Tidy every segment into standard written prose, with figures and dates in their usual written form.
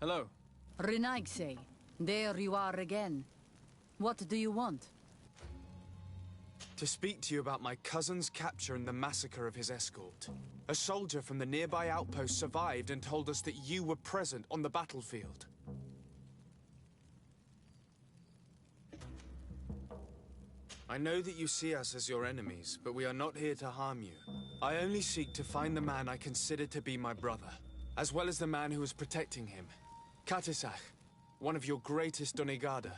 Hello. Renaigse, there you are again. What do you want? To speak to you about my cousin's capture and the massacre of his escort. A soldier from the nearby outpost survived and told us that you were present on the battlefield. I know that you see us as your enemies, but we are not here to harm you. I only seek to find the man I consider to be my brother, as well as the man who was protecting him. Katisach, one of your greatest Donegada.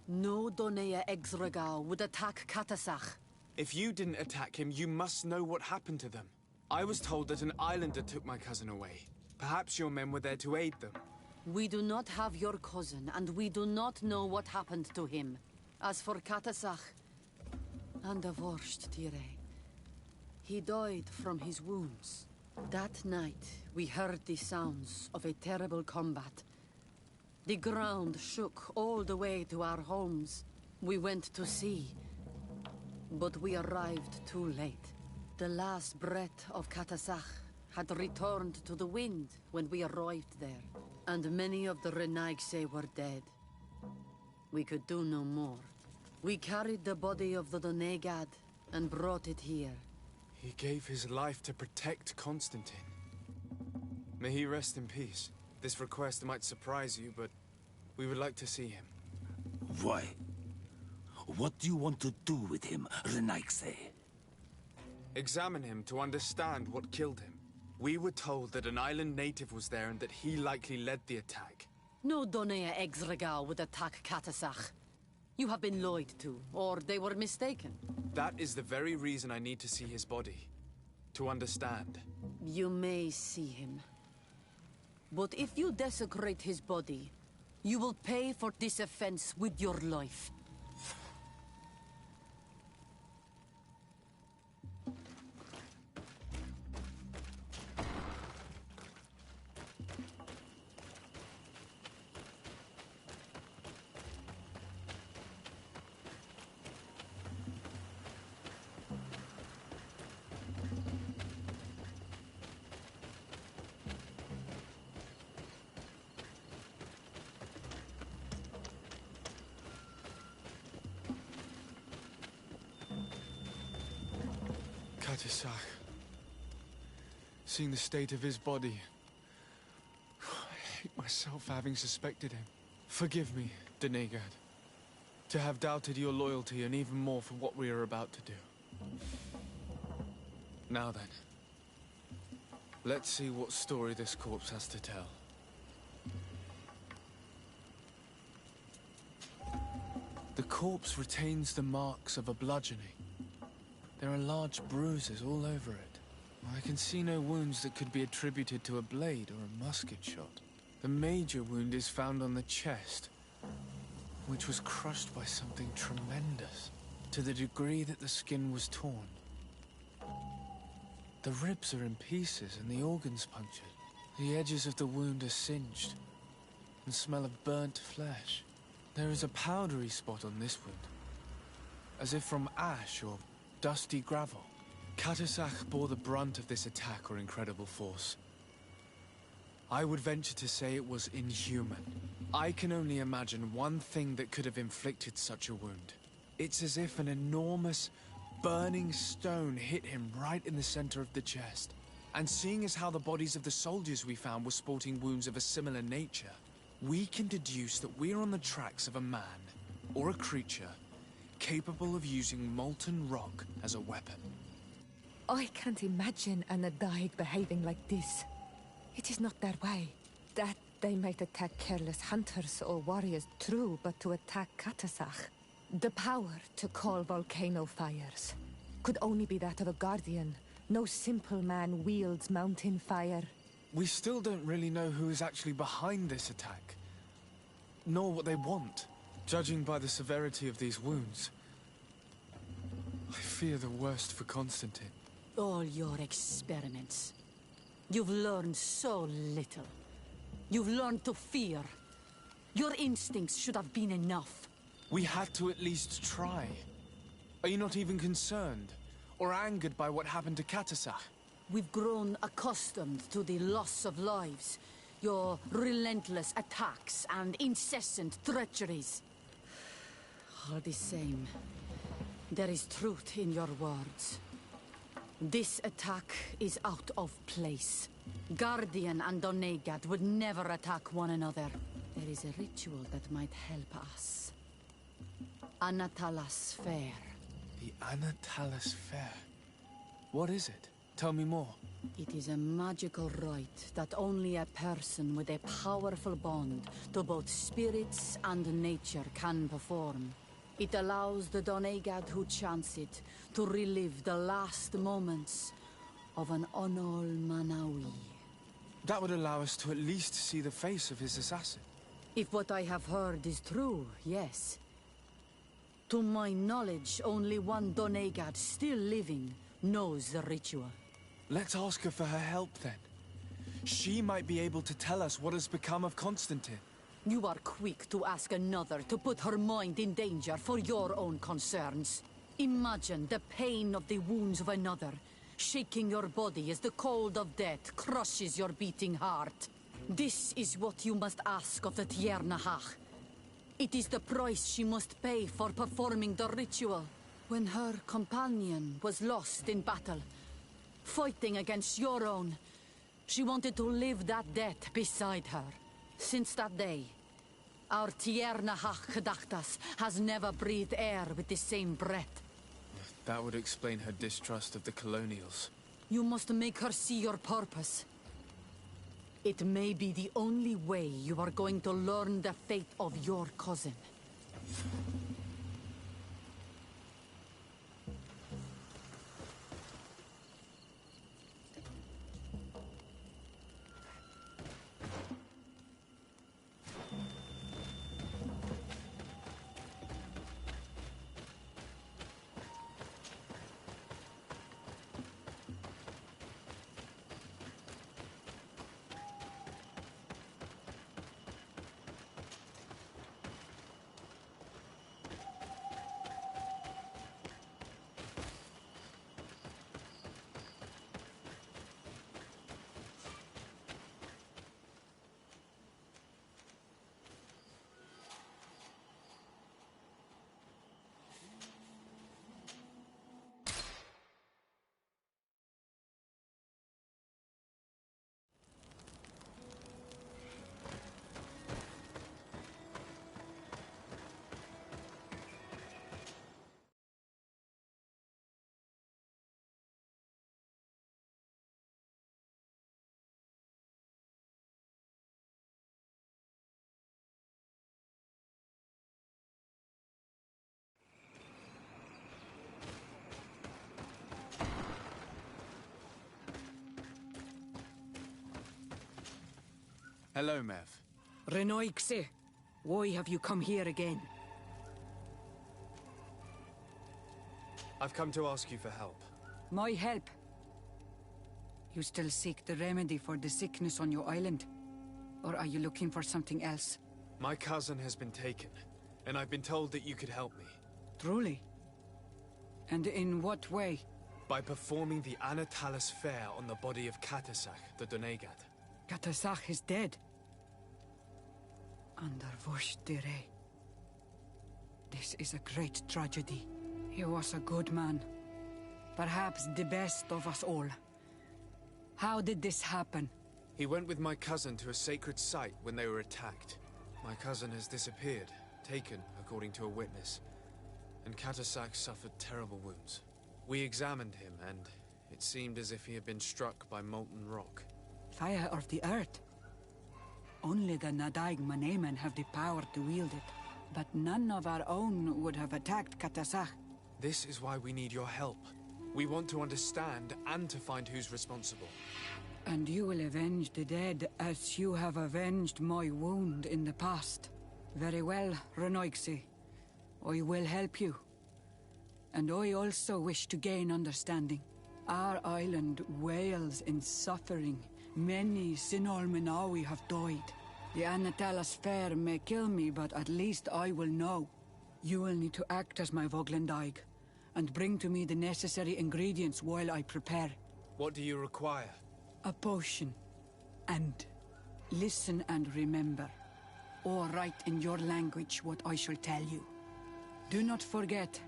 No Donea Exregao would attack Katasach. If you didn't attack him, you must know what happened to them. I was told that an islander took my cousin away. Perhaps your men were there to aid them. We do not have your cousin, and we do not know what happened to him. As for Katasach, and the Vorst Tire, he died from his wounds. That night, we heard the sounds of a terrible combat. The ground shook all the way to our homes. We went to see, but we arrived too late. The last breath of Katasach had returned to the wind when we arrived there, and many of the Renaigse were dead. We could do no more. We carried the body of the Donegad and brought it here. He gave his life to protect Constantine. May he rest in peace. This request might surprise you, but we would like to see him. Why? What do you want to do with him, Renaigse? Examine him to understand what killed him. We were told that an island native was there and that he likely led the attack. No Donea Exregao would attack Katasach. You have been lied to, or they were mistaken. That is the very reason I need to see his body. To understand. You may see him. But if you desecrate his body, you will pay for this offense with your life. Katisach. Seeing the state of his body, I hate myself for having suspected him. Forgive me, Donegad, to have doubted your loyalty and even more for what we are about to do. Now then, let's see what story this corpse has to tell. The corpse retains the marks of a bludgeoning. There are large bruises all over it. I can see no wounds that could be attributed to a blade or a musket shot. The major wound is found on the chest, which was crushed by something tremendous, to the degree that the skin was torn. The ribs are in pieces and the organs punctured. The edges of the wound are singed and smell of burnt flesh. There is a powdery spot on this wound, as if from ash or dusty gravel. Katasach bore the brunt of this attack or incredible force. I would venture to say it was inhuman. I can only imagine one thing that could have inflicted such a wound. It's as if an enormous, burning stone hit him right in the center of the chest. And seeing as how the bodies of the soldiers we found were sporting wounds of a similar nature, we can deduce that we're on the tracks of a man, or a creature, capable of using molten rock as a weapon. I can't imagine an Adaig behaving like this. It is not their way. That they might attack careless hunters or warriors, true, but to attack Katasach. The power to call volcano fires could only be that of a guardian. No simple man wields mountain fire. We still don't really know who is actually behind this attack, nor what they want. Judging by the severity of these wounds, I fear the worst for Constantine. All your experiments. You've learned so little. You've learned to fear. Your instincts should have been enough. We had to at least try. Are you not even concerned or angered by what happened to Katasach? We've grown accustomed to the loss of lives. Your relentless attacks and incessant treacheries. All the same, there is truth in your words. This attack is out of place. Guardian and Donegad would never attack one another. There is a ritual that might help us. Anatalas Fair. The Anatalas Fair. What is it? Tell me more. It is a magical rite that only a person with a powerful bond to both spirits and nature can perform. It allows the Donegad who chants it to relive the last moments of an Onol Manawi. That would allow us to at least see the face of his assassin. If what I have heard is true, yes. To my knowledge, only one Donegad still living knows the ritual. Let's ask her for her help then. She might be able to tell us what has become of Constantine. You are quick to ask another to put her mind in danger for your own concerns. Imagine the pain of the wounds of another, shaking your body as the cold of death crushes your beating heart. This is what you must ask of the Tiernahach. It is the price she must pay for performing the ritual. When her companion was lost in battle, fighting against your own, she wanted to live that death beside her. Since that day, our Tiernahach Gedachtas has never breathed air with the same breath. That would explain her distrust of the colonials. You must make her see your purpose. It may be the only way you are going to learn the fate of your cousin. Hello, Mev. Renoixe, why have you come here again? I've come to ask you for help. My help? You still seek the remedy for the sickness on your island? Or are you looking for something else? My cousin has been taken, and I've been told that you could help me. Truly? And in what way? By performing the Anatalas Fair on the body of Katasach, the Donegad. Katasach is dead. Under Voshtire. This is a great tragedy. He was a good man. Perhaps the best of us all. How did this happen? He went with my cousin to a sacred site when they were attacked. My cousin has disappeared, taken, according to a witness. And Katasach suffered terrible wounds. We examined him, and it seemed as if he had been struck by molten rock. Fire of the earth. Only the Nadaig Manemen have the power to wield it. But none of our own would have attacked Katasach. This is why we need your help. We want to understand and to find who's responsible. And you will avenge the dead as you have avenged my wound in the past. Very well, Renoixe. I will help you. And I also wish to gain understanding. Our island wails in suffering. Many Sinol Menawi have died. The Anatalas Fair may kill me, but at least I will know. You will need to act as my Voglendaig, and bring to me the necessary ingredients while I prepare. What do you require? A potion. And Listen and remember, or write in your language what I shall tell you. Do not forget,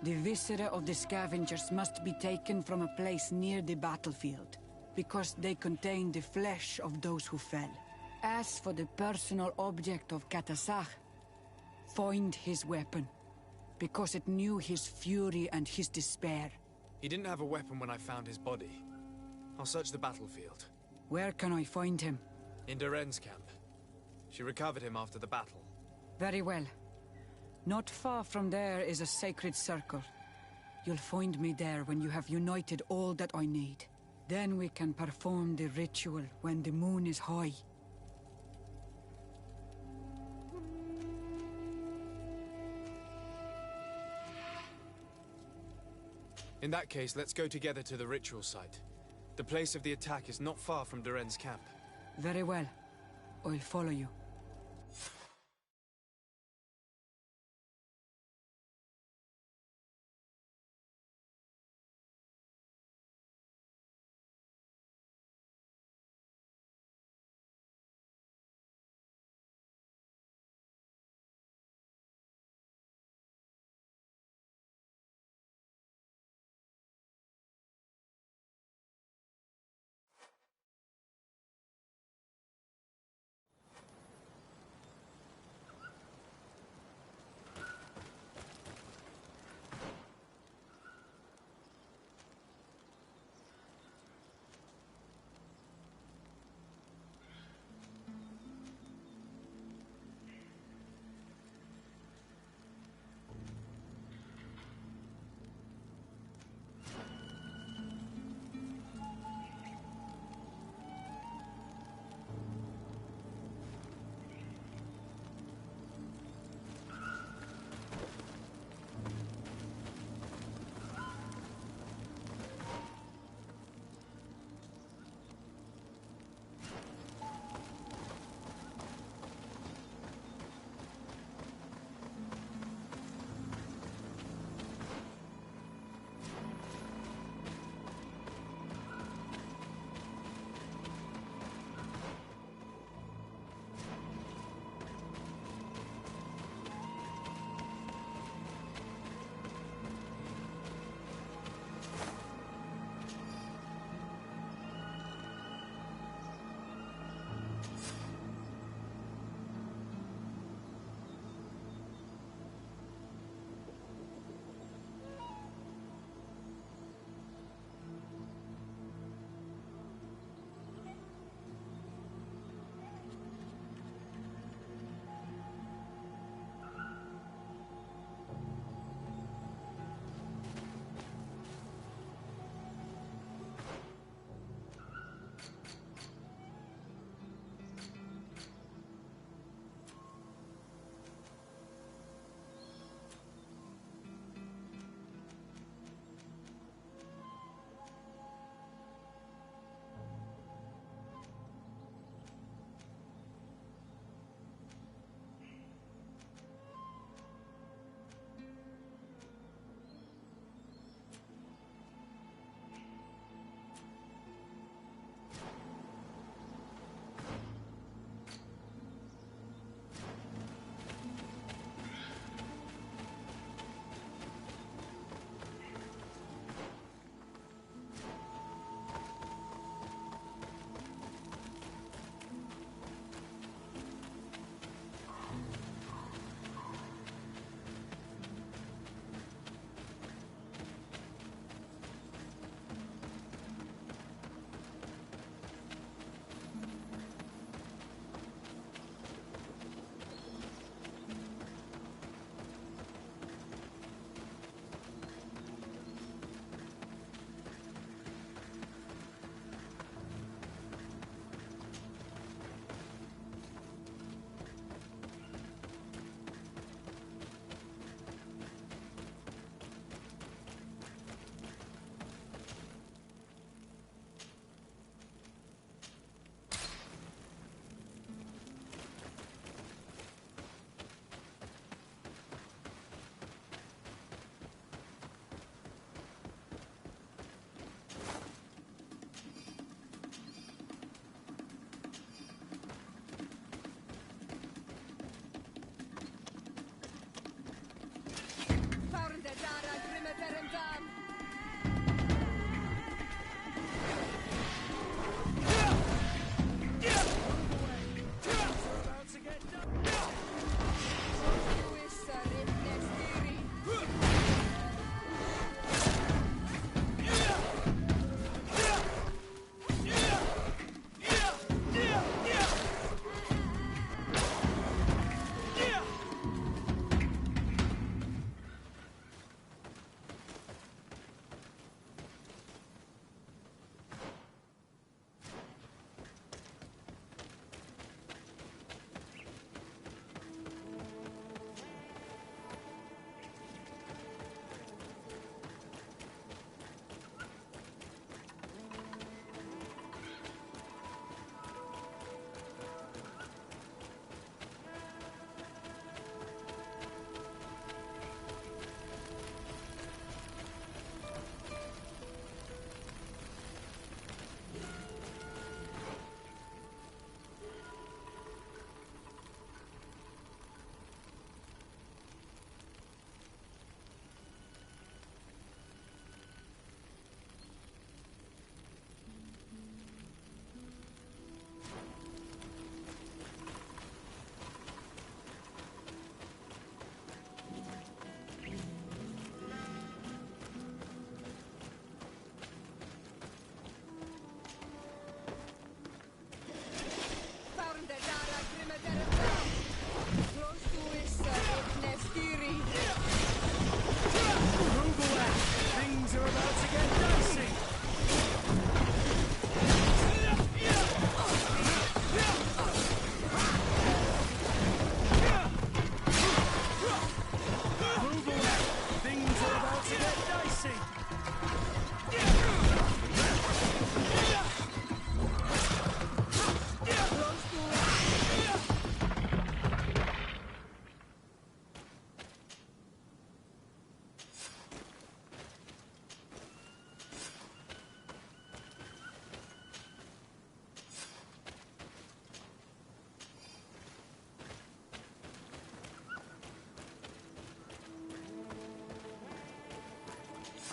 the viscera of the scavengers must be taken from a place near the battlefield, because they contain the flesh of those who fell. As for the personal object of Katasach, find his weapon, because it knew his fury and his despair. He didn't have a weapon when I found his body. I'll search the battlefield. Where can I find him? In Duren's camp. She recovered him after the battle. Very well. Not far from there is a sacred circle. You'll find me there when you have united all that I need. Then we can perform the ritual when the moon is high. In that case, let's go together to the ritual site. The place of the attack is not far from Duren's camp. Very well. I'll follow you.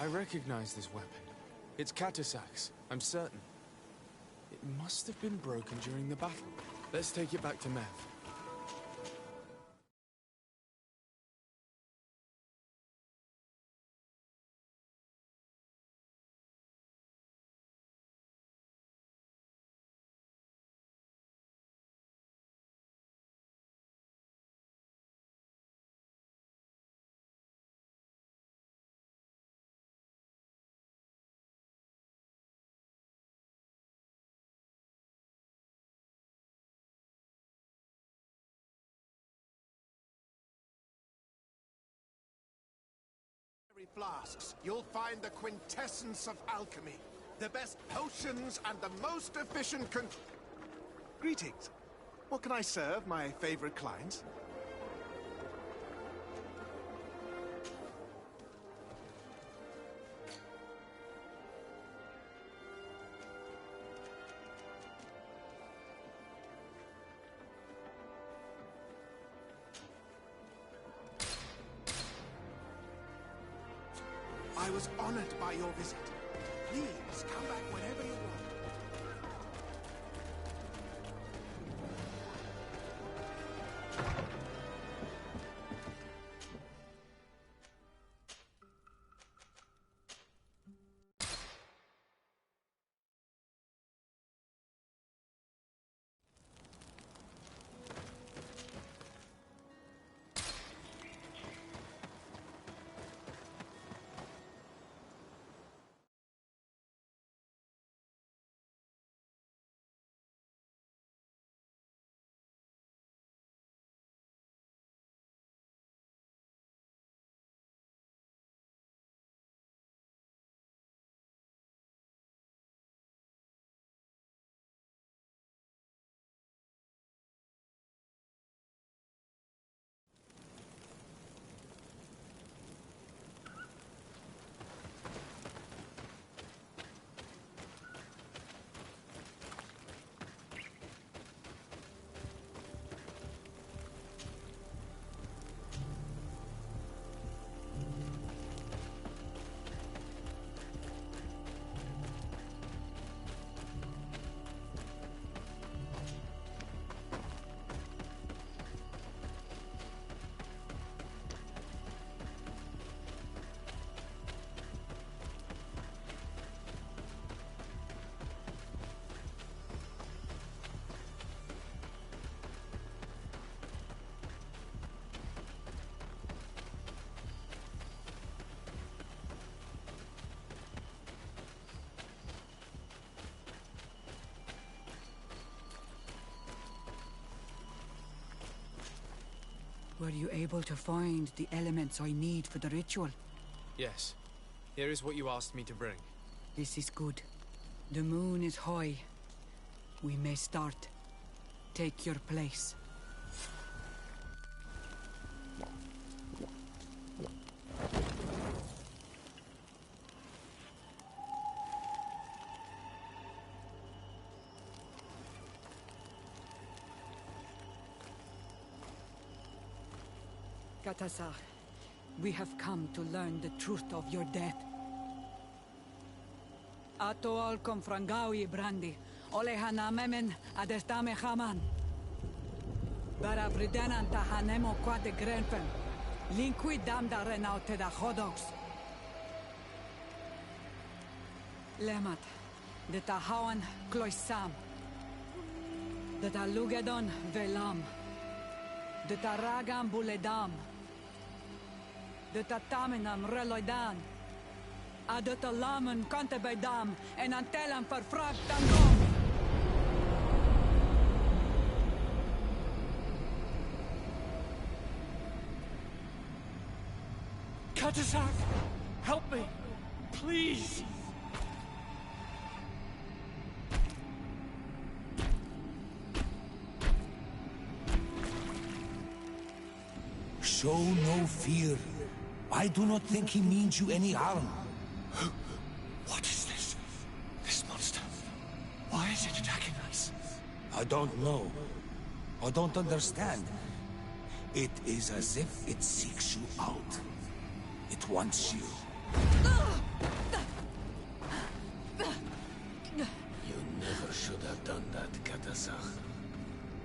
I recognize this weapon. It's Katasak's, I'm certain. It must have been broken during the battle. Let's take it back to Mev. Flasks, you'll find the quintessence of alchemy. The best potions and the most efficient Greetings. What can I serve my favorite clients? I was honored by your visit. Please, come back whenever you want. Were you able to find the elements I need for the ritual? Yes. Here is what you asked me to bring. This is good. The moon is high. We may start. Take your place. Katasar, we have come to learn the truth of your death. Ato al confrangawi brandi, olehana memen adestame haman. Bara bridenan tahanemo quade grenfen, linqui damda renaute da hodox. Lemat, de tahawan kloisam, de talugedon velam, de taragam buledam, de tataminam reloidan, de talamen kantebedam en antelam verfragt dangom. Katasak! Help me! Please! Show no fear. I do not think he means you any harm. What is this? This monster? Why is it attacking us? I don't know. I don't understand. It is as if it seeks you out. It wants you.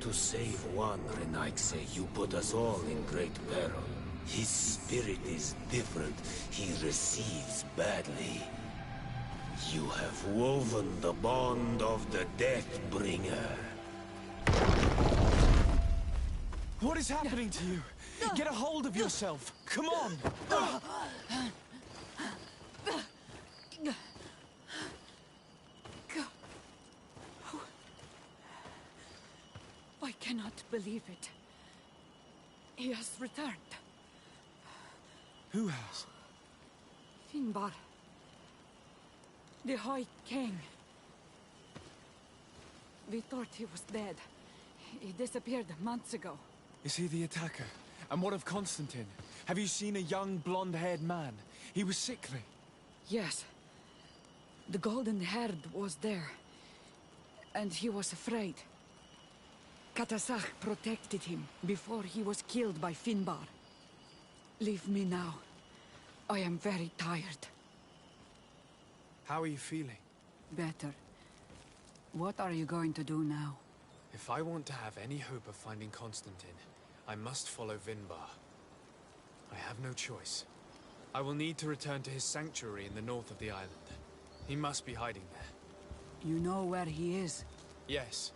to save one, Renaikse, you put us all in great peril. His spirit is different. He receives badly. You have woven the bond of the Deathbringer. What is happening to you? Get a hold of yourself! Come on! I cannot believe it. He has returned. Who has? Finbar. The High King. We thought he was dead. He disappeared months ago. Is he the attacker? And what of Constantine? Have you seen a young, blonde-haired man? He was sickly. Yes. The Golden Herd was there. And he was afraid. Katasach protected him before he was killed by Finbar. Leave me now. I am very tired. How are you feeling? Better. What are you going to do now? If I want to have any hope of finding Constantine, I must follow Vinbar. I have no choice. I will need to return to his sanctuary in the north of the island. He must be hiding there. You know where he is? Yes,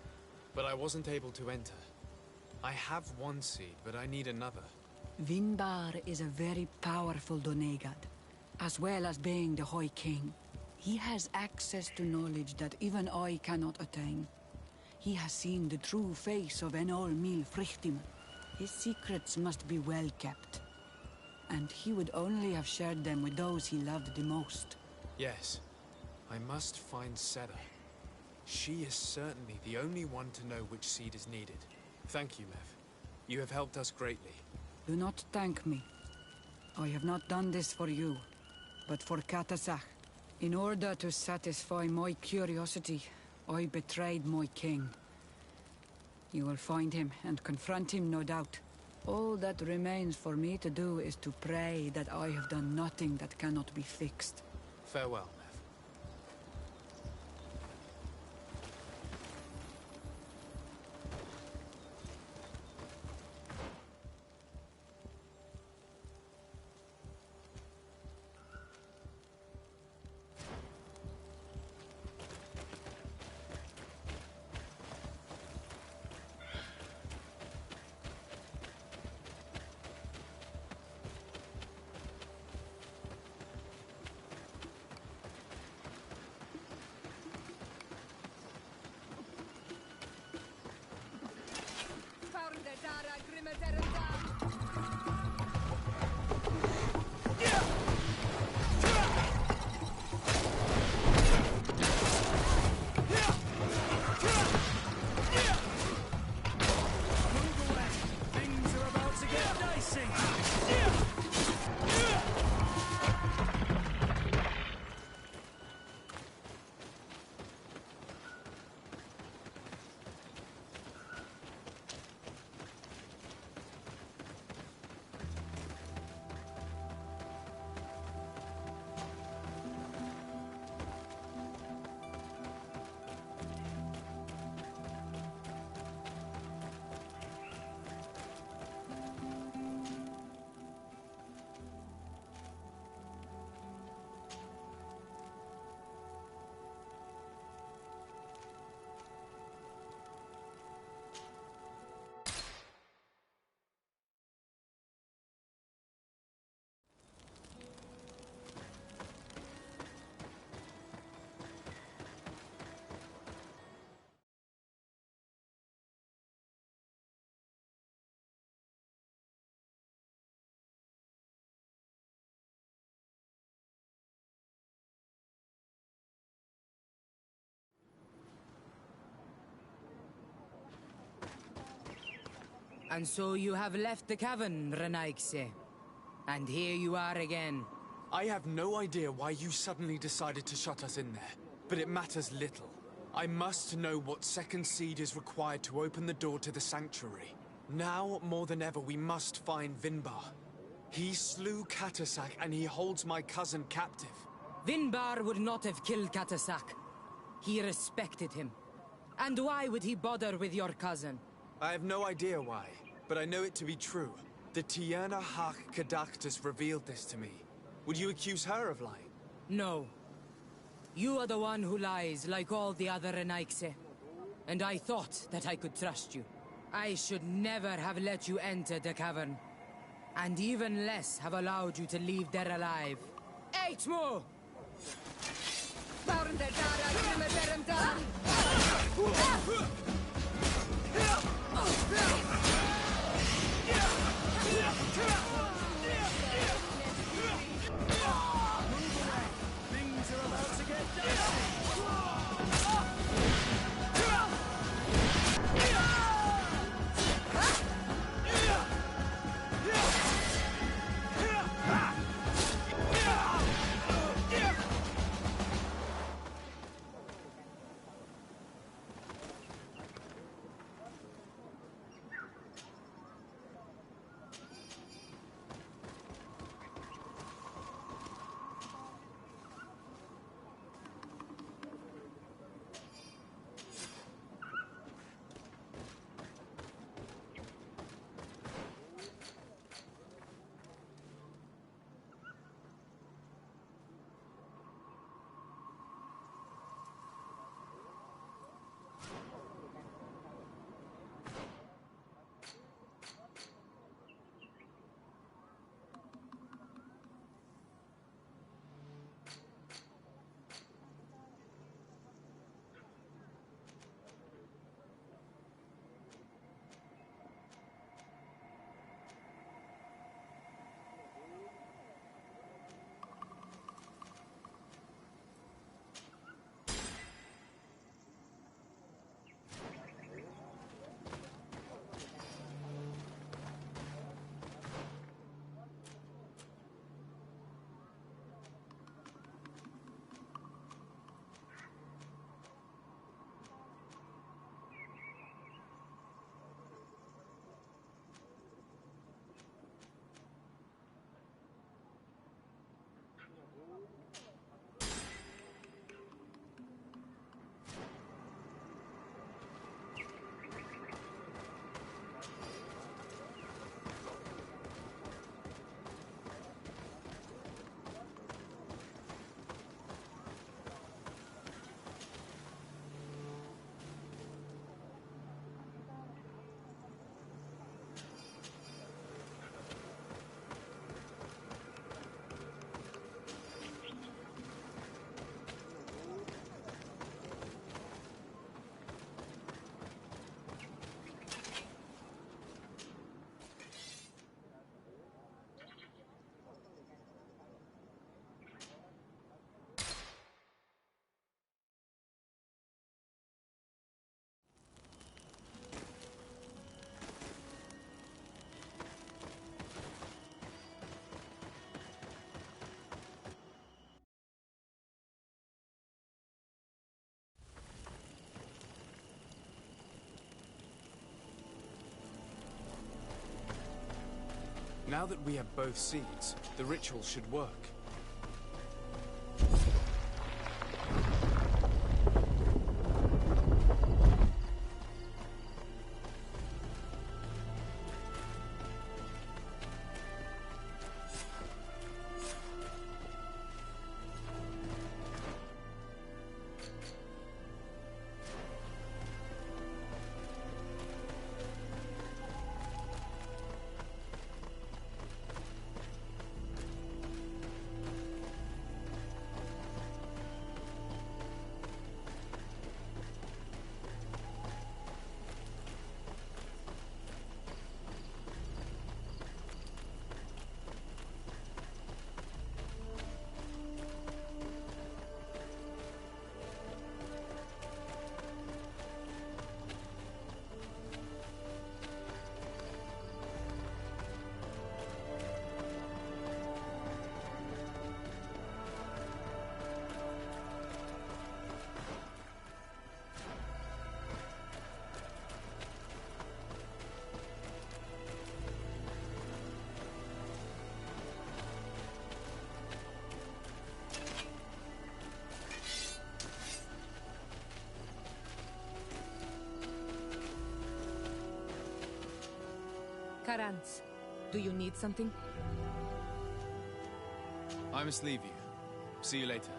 but I wasn't able to enter. I have one seed, but I need another. Vinbar is a very powerful Donegad, as well as being the High King. He has access to knowledge that even I cannot attain. He has seen the true face of Enol Mil Frichtiman. His secrets must be well kept. And he would only have shared them with those he loved the most. Yes, I must find Seda. She is certainly the only one to know which seed is needed. Thank you, Mev. You have helped us greatly. Do not thank me. I have not done this for you, but for Katasach. In order to satisfy my curiosity, I betrayed my king. You will find him and confront him, no doubt. All that remains for me to do is to pray that I have done nothing that cannot be fixed. Farewell, Mev. And so you have left the cavern, Renaikse. And here you are again. I have no idea why you suddenly decided to shut us in there, but it matters little. I must know what second seed is required to open the door to the sanctuary. Now, more than ever, we must find Vinbar. He slew Katasach and he holds my cousin captive. Vinbar would not have killed Katasach. He respected him. And why would he bother with your cousin? I have no idea why, but I know it to be true. The Tierna Hach Kadactus revealed this to me. Would you accuse her of lying? No. You are the one who lies like all the other Renaigse. And I thought that I could trust you. I should never have let you enter the cavern. And even less have allowed you to leave there alive. Eight more! Things are about to get dicey! Now that we have both seeds, the ritual should work. Karans, do you need something? I must leave you. See you later.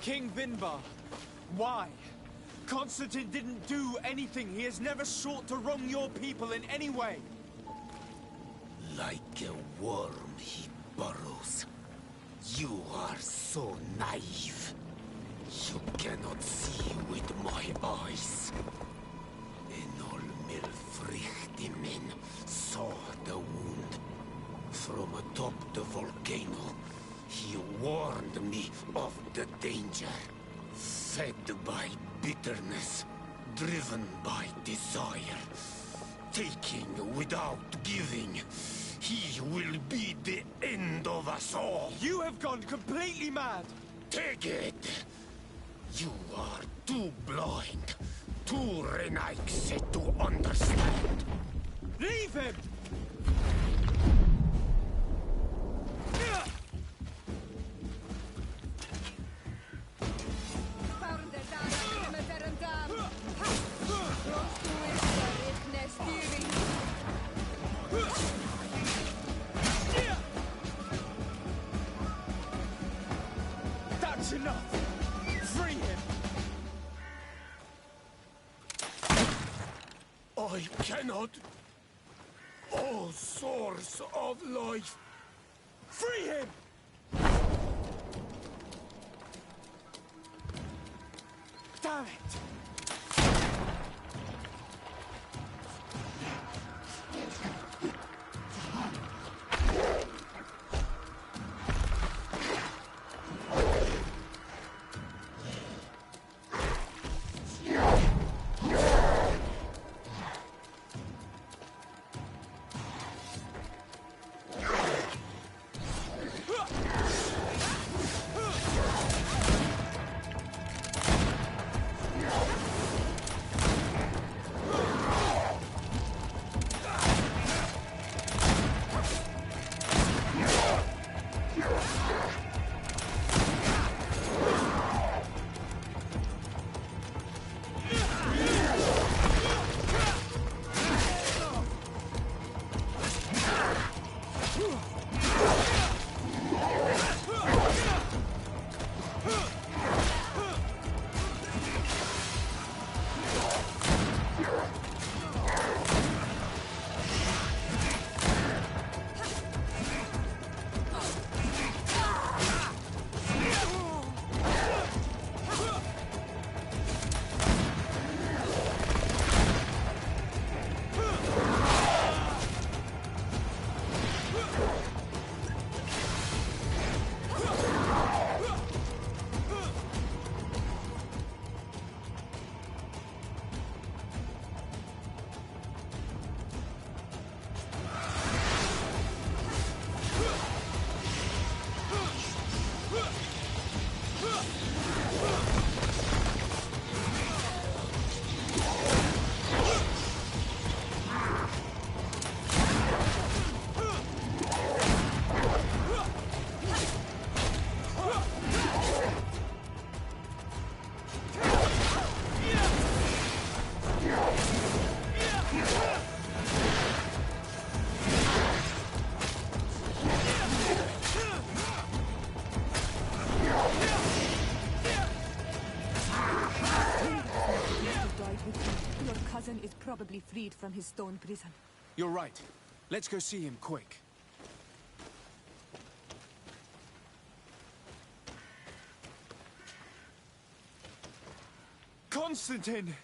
King Vinbar, why? Constantine didn't do anything. He has never sought to wrong your people in any way. Like a worm he burrows. You are so naive. You cannot see with my eyes. Enol Milfrichtimin saw the wound. From atop the volcano, he warned me of the danger. Fed by bitterness, driven by desire, taking without giving, he will be the end of us all. You have gone completely mad! Take it! You are too blind, too Renaix to understand. Leave him! That's enough! Free him! I cannot. O source of life! Free him! Damn it! Is probably freed from his stone prison. You're right. Let's go see him quick. Constantine!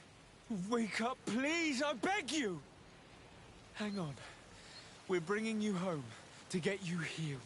Wake up, please! I beg you! Hang on. We're bringing you home to get you healed.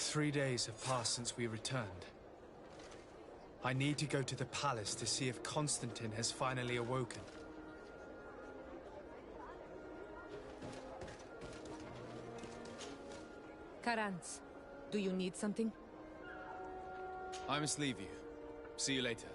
3 days have passed since we returned. I need to go to the palace to see if Constantine has finally awoken. Karans, do you need something? I must leave you. See you later.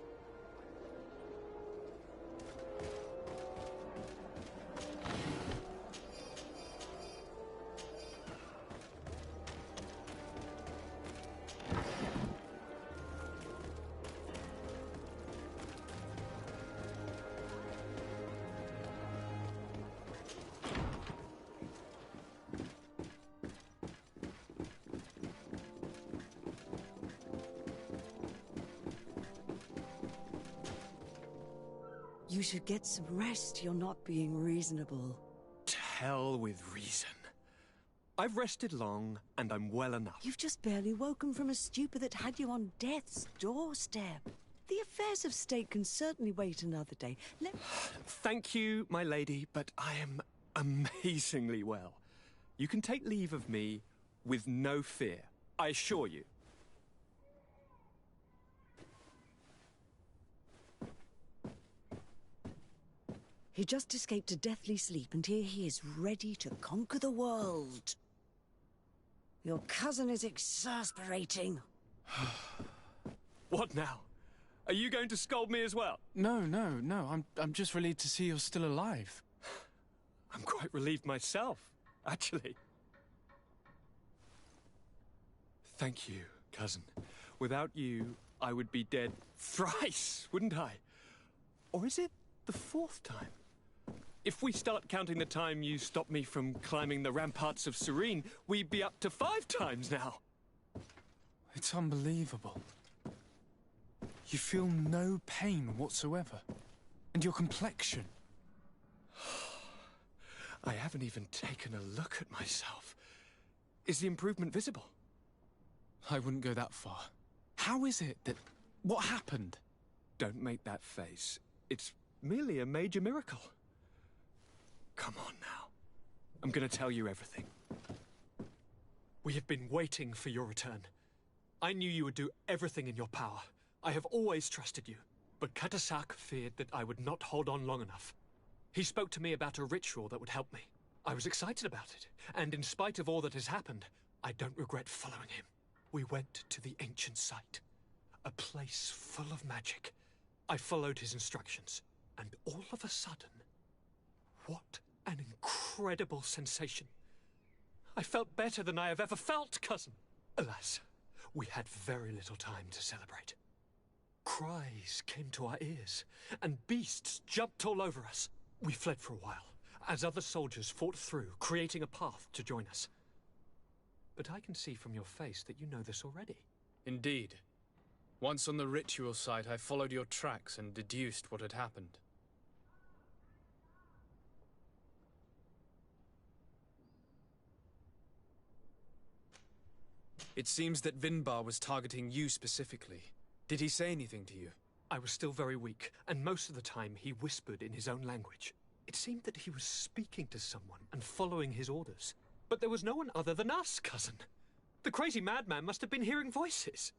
You should get some rest. You're not being reasonable. To hell with reason. I've rested long, and I'm well enough. You've just barely woken from a stupor that had you on death's doorstep. The affairs of state can certainly wait another day. Thank you, my lady, but I am amazingly well. You can take leave of me with no fear, I assure you. He just escaped a deathly sleep, and here he is, ready to conquer the world. Your cousin is exasperating. What now? Are you going to scold me as well? No. I'm just relieved to see you're still alive. I'm quite relieved myself, actually. Thank you, cousin. Without you, I would be dead thrice, wouldn't I? Or is it the 4th time? If we start counting the time you stopped me from climbing the ramparts of Serene, we'd be up to 5 times now. It's unbelievable. You feel no pain whatsoever. And your complexion. I haven't even taken a look at myself. Is the improvement visible? I wouldn't go that far. How is it that... What happened? Don't make that face. It's merely a major miracle. Come on now. I'm gonna tell you everything. We have been waiting for your return. I knew you would do everything in your power. I have always trusted you. But Katasak feared that I would not hold on long enough. He spoke to me about a ritual that would help me. I was excited about it, and in spite of all that has happened, I don't regret following him. We went to the ancient site, a place full of magic. I followed his instructions, and all of a sudden, what an incredible sensation. I felt better than I have ever felt, cousin. Alas, we had very little time to celebrate. Cries came to our ears, and beasts jumped all over us. We fled for a while, as other soldiers fought through, creating a path to join us. But I can see from your face that you know this already. Indeed. Once on the ritual site, I followed your tracks and deduced what had happened. It seems that Vinbar was targeting you specifically. Did he say anything to you? I was still very weak, and most of the time he whispered in his own language. It seemed that he was speaking to someone and following his orders. But there was no one other than us, cousin. The crazy madman must have been hearing voices.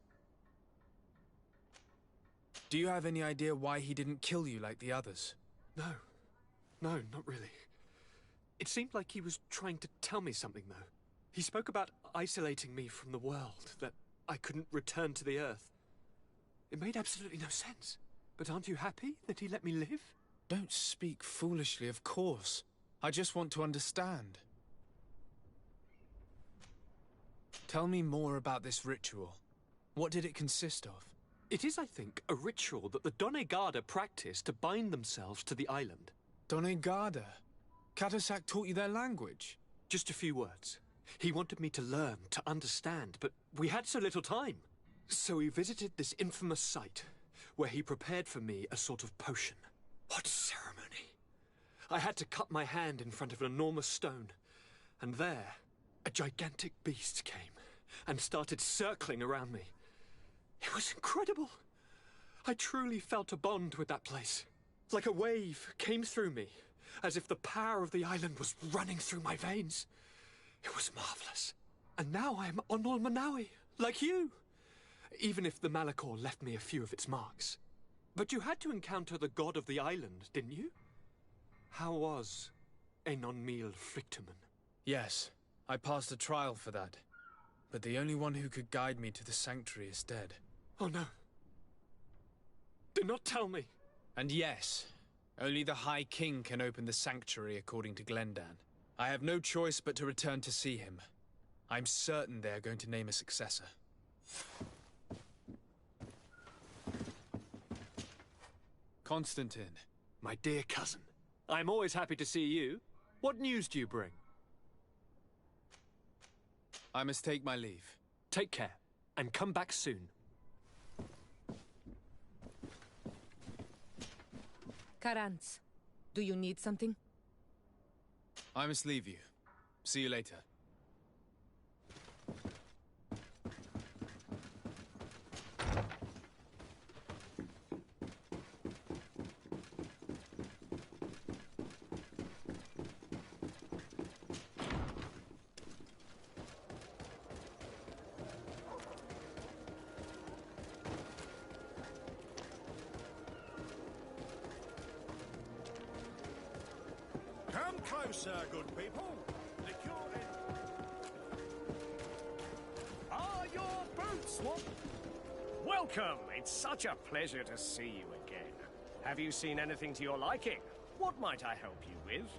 Do you have any idea why he didn't kill you like the others? No, not really. It seemed like he was trying to tell me something, though. He spoke about isolating me from the world, that I couldn't return to the Earth. It made absolutely no sense. But aren't you happy that he let me live? Don't speak foolishly, of course. I just want to understand. Tell me more about this ritual. What did it consist of? It is, I think, a ritual that the Donegada practice to bind themselves to the island. Donegada? Katasak taught you their language? Just a few words. He wanted me to learn, to understand, but we had so little time. So we visited this infamous site, where he prepared for me a sort of potion. What ceremony! I had to cut my hand in front of an enormous stone, and there, a gigantic beast came and started circling around me. It was incredible. I truly felt a bond with that place. Like a wave came through me, as if the power of the island was running through my veins. It was marvelous. And now I am Onol Manawi, Like you! Even if the Malachor left me a few of its marks. But you had to encounter the god of the island, didn't you? How was Enon Frictamen? Yes, I passed a trial for that. But the only one who could guide me to the sanctuary is dead. Oh no. Do not tell me. And yes, only the High King can open the sanctuary according to Glendan. I have no choice but to return to see him. I'm certain they are going to name a successor. Constantine. My dear cousin, I'm always happy to see you. What news do you bring? I must take my leave. Take care, and come back soon. Karantz, do you need something? I must leave you. See you later. Come closer, good people. The cure are your boots, what? Welcome. It's such a pleasure to see you again. Have you seen anything to your liking? What might I help you with?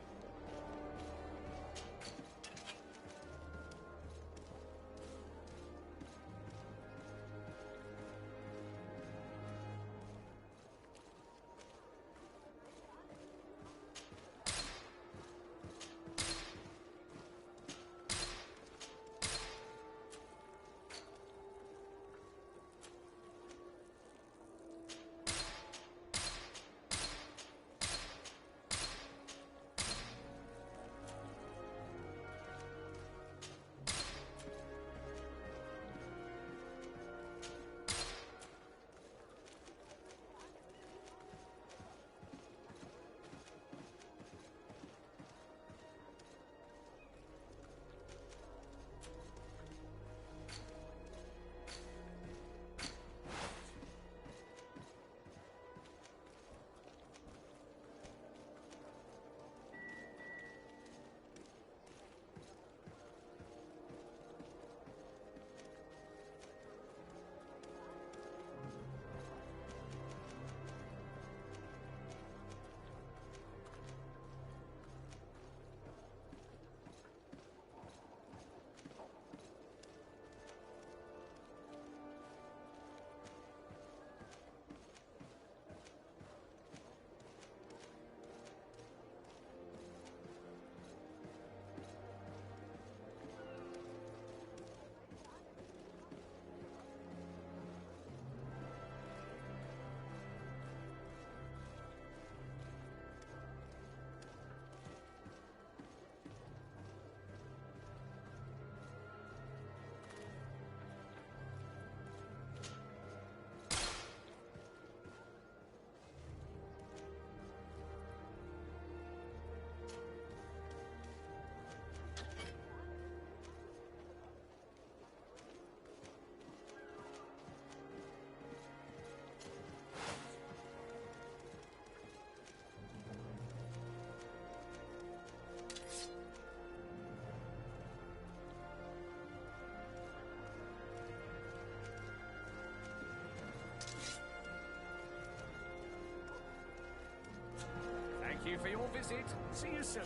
Thank you for your visit. See you soon.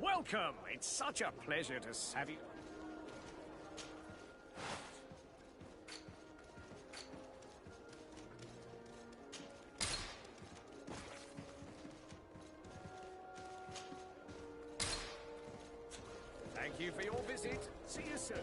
Welcome. It's such a pleasure to have you. Thank you for your visit. See you soon.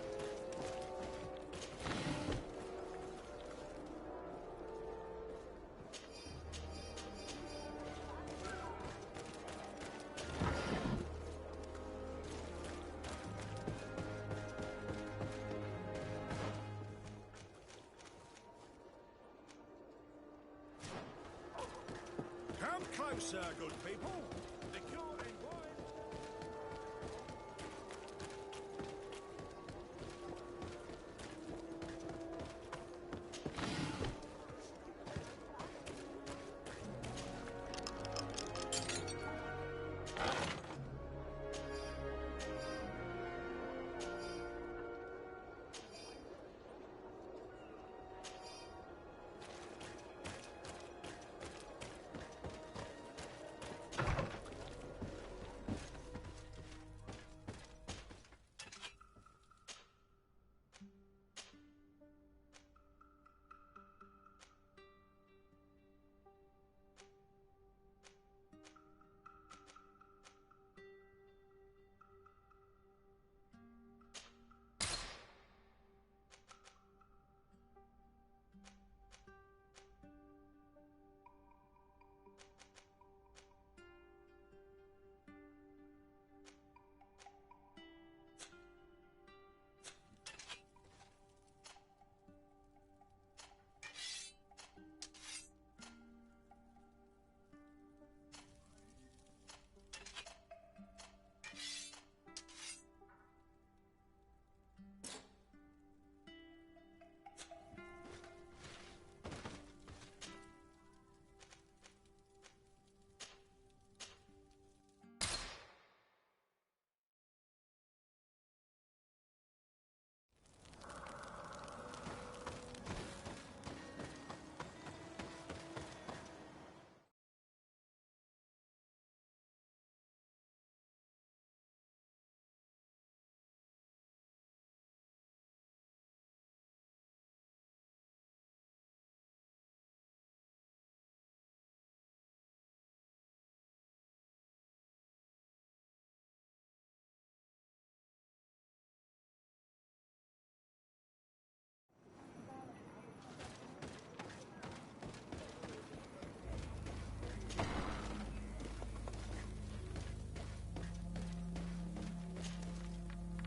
Come closer, good people. The cure in wine.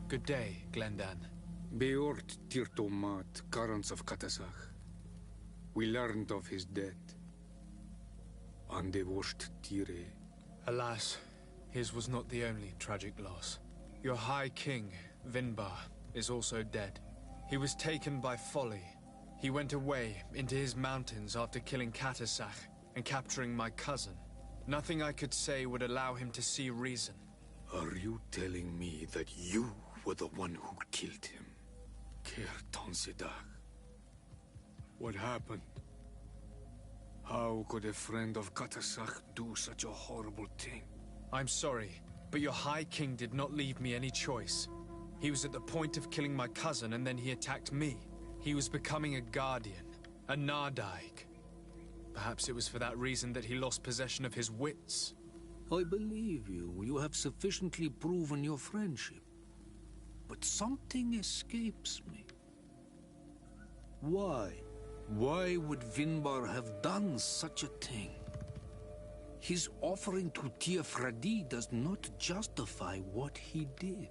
Good day, Glendan. Beort Tirtomat, Karans of Katasach. We learned of his death. Andevosht Tire. Alas, his was not the only tragic loss. Your High King, Vinbar, is also dead. He was taken by folly. He went away into his mountains after killing Katasach and capturing my cousin. Nothing I could say would allow him to see reason. Are you telling me that you were the one who killed him? Kertonsidach. What happened? How could a friend of Katasach do such a horrible thing? I'm sorry, but your High King did not leave me any choice. He was at the point of killing my cousin and then he attacked me. He was becoming a guardian, a Nardaig. Perhaps it was for that reason that he lost possession of his wits. I believe you. You have sufficiently proven your friendship. But something escapes me. Why? Why would Vinbar have done such a thing? His offering to Tiafradi does not justify what he did.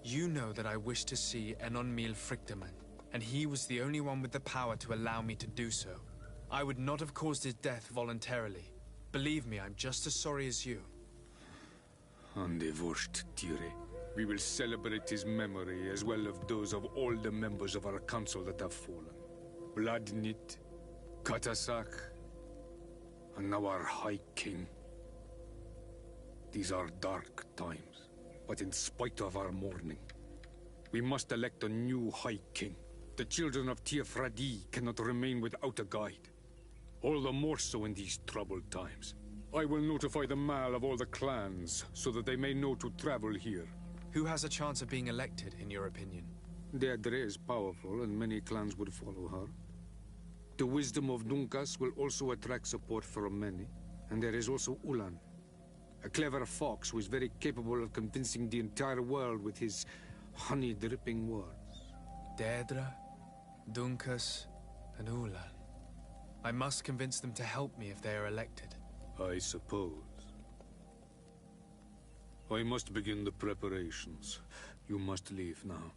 You know that I wish to see Enonmil Frichtemann, and he was the only one with the power to allow me to do so. I would not have caused his death voluntarily. Believe me, I'm just as sorry as you. Andevosht Tire. We will celebrate his memory as well as those of all the members of our council that have fallen. Vladnit, Katasach, and now our High King. These are dark times, but in spite of our mourning, we must elect a new High King. The children of Tiafradi cannot remain without a guide. All the more so in these troubled times. I will notify the Mal of all the clans, so that they may know to travel here. Who has a chance of being elected, in your opinion? Deirdre is powerful, and many clans would follow her. The wisdom of Dunkas will also attract support from many. And there is also Ulan, a clever fox who is very capable of convincing the entire world with his honey-dripping words. Deirdre, Dunkas, and Ulan. I must convince them to help me if they are elected. I suppose. I must begin the preparations. You must leave now.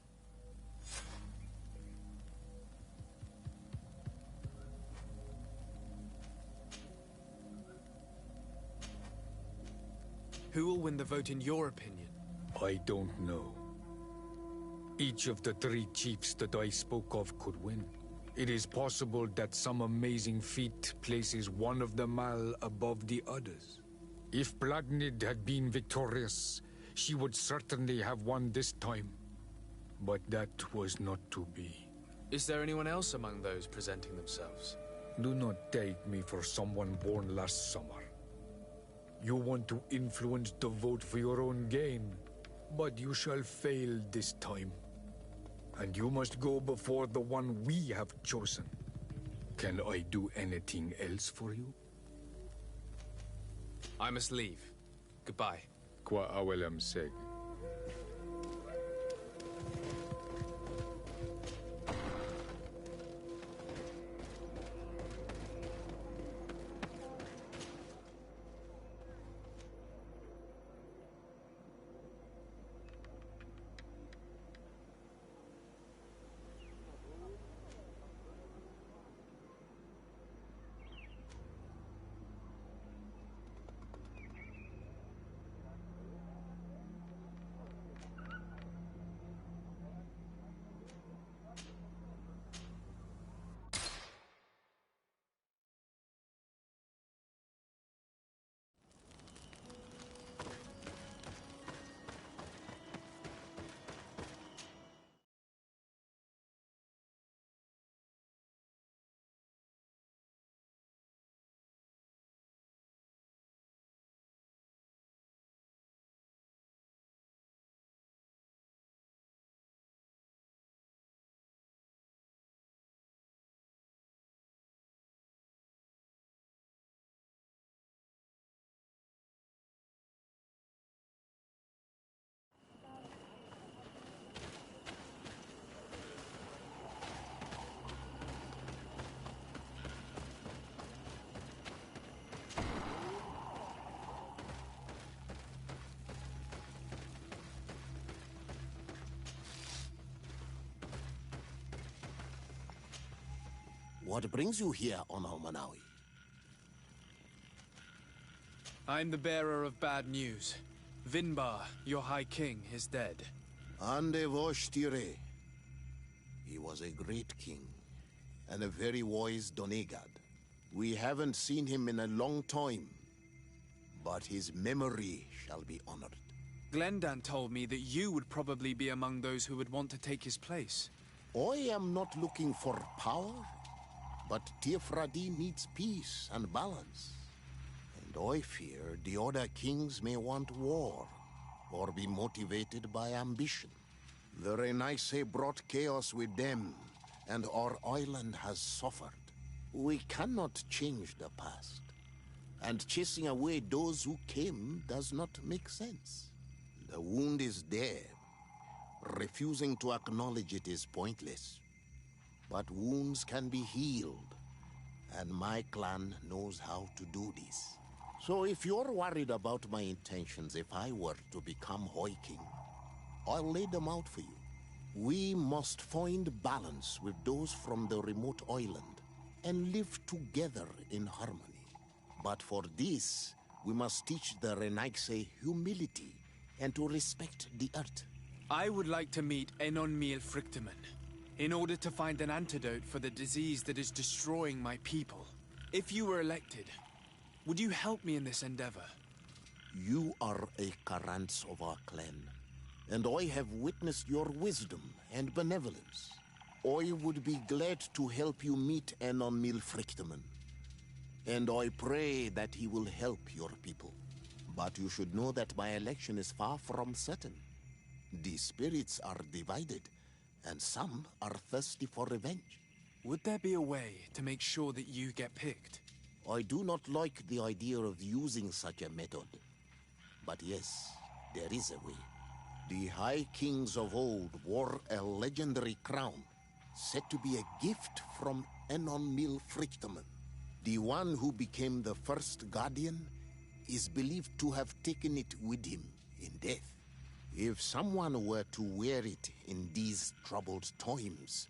Who will win the vote in your opinion? I don't know. Each of the three chiefs that I spoke of could win. It is possible that some amazing feat places one of the Mal above the others. If Blagnid had been victorious, she would certainly have won this time. But that was not to be. Is there anyone else among those presenting themselves? Do not take me for someone born last summer. You want to influence the vote for your own gain, but you shall fail this time. And you must go before the one we have chosen. Can I do anything else for you? I must leave. Goodbye. Qua awelem seg. What brings you here on Almanawi? I'm the bearer of bad news. Vinbar, your High King, is dead. Ande vosh tire. He was a great king, and a very wise Donegad. We haven't seen him in a long time, but his memory shall be honored. Glendan told me that you would probably be among those who would want to take his place. I am not looking for power, but Tifradi needs peace and balance. And I fear the other kings may want war, or be motivated by ambition. The Renaise brought chaos with them, and our island has suffered. We cannot change the past, and chasing away those who came does not make sense. The wound is there. Refusing to acknowledge it is pointless. But wounds can be healed, and my clan knows how to do this. So if you're worried about my intentions if I were to become High King, I'll lay them out for you. We must find balance with those from the remote island and live together in harmony. But for this, we must teach the Renaise humility and to respect the earth. I would like to meet Enon Miel Frichtemann in order to find an antidote for the disease that is destroying my people. If you were elected, would you help me in this endeavor? You are a Karants of our clan, and I have witnessed your wisdom and benevolence. I would be glad to help you meet Enon Miel Frichtemann, and I pray that he will help your people. But you should know that my election is far from certain. The spirits are divided, and some are thirsty for revenge. Would there be a way to make sure that you get picked? I do not like the idea of using such a method. But yes, there is a way. The High Kings of old wore a legendary crown, said to be a gift from Enon Miel Frichtemann. The one who became the first Guardian is believed to have taken it with him in death. If someone were to wear it in these troubled times,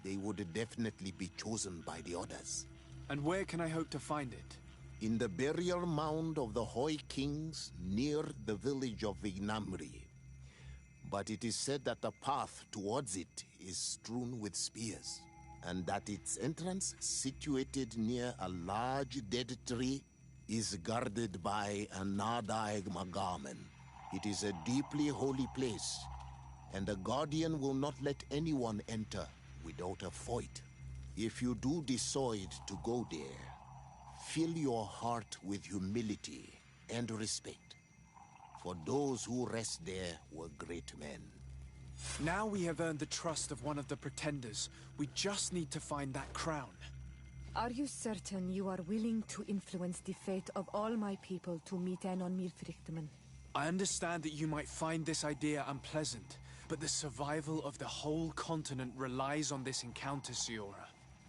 they would definitely be chosen by the others. And where can I hope to find it? In the burial mound of the High Kings near the village of Vignamri. But it is said that the path towards it is strewn with spears, and that its entrance, situated near a large dead tree, is guarded by a Nadaig Magamen. It is a deeply holy place, and the Guardian will not let anyone enter without a fight. If you do decide to go there, fill your heart with humility and respect, for those who rest there were great men. Now we have earned the trust of one of the pretenders. We just need to find that crown. Are you certain you are willing to influence the fate of all my people to meet Enon Miel Frichtemann? I understand that you might find this idea unpleasant, but the survival of the whole continent relies on this encounter, Siora.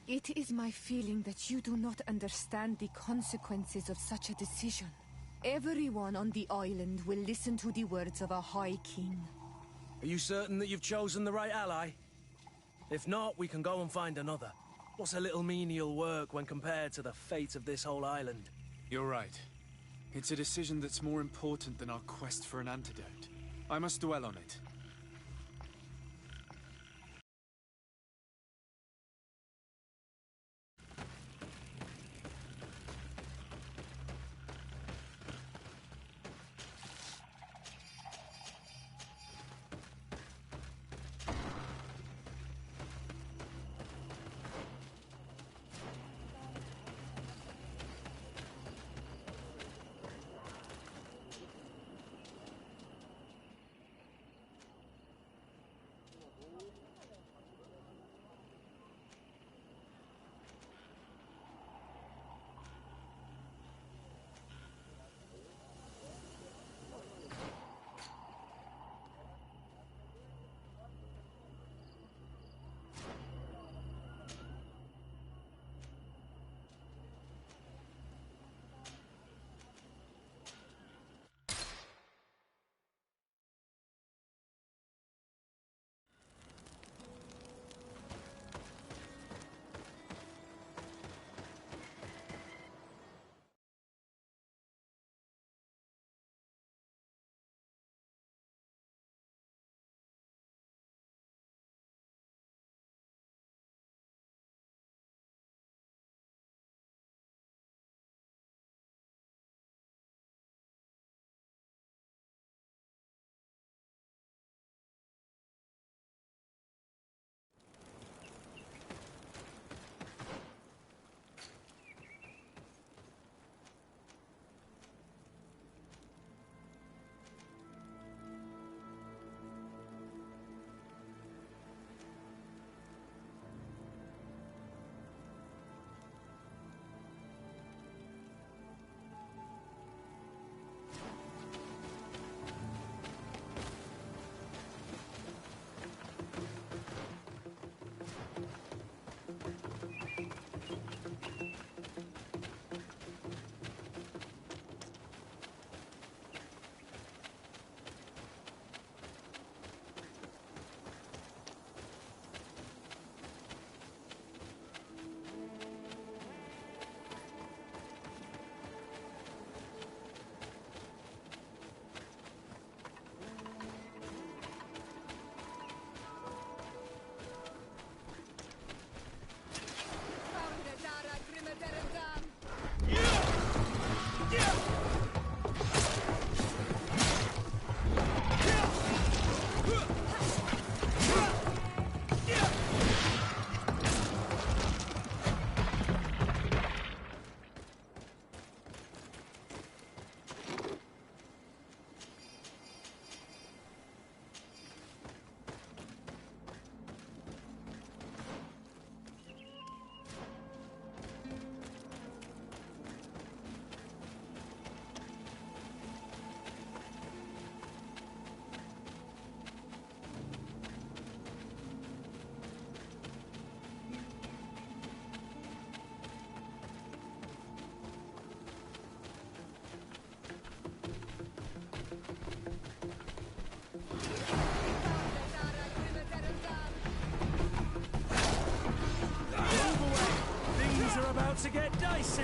It is my feeling that you do not understand the consequences of such a decision. Everyone on the island will listen to the words of a High King. Are you certain that you've chosen the right ally? If not, we can go and find another. What's a little menial work when compared to the fate of this whole island? You're right. It's a decision that's more important than our quest for an antidote. I must dwell on it. about to get dicey.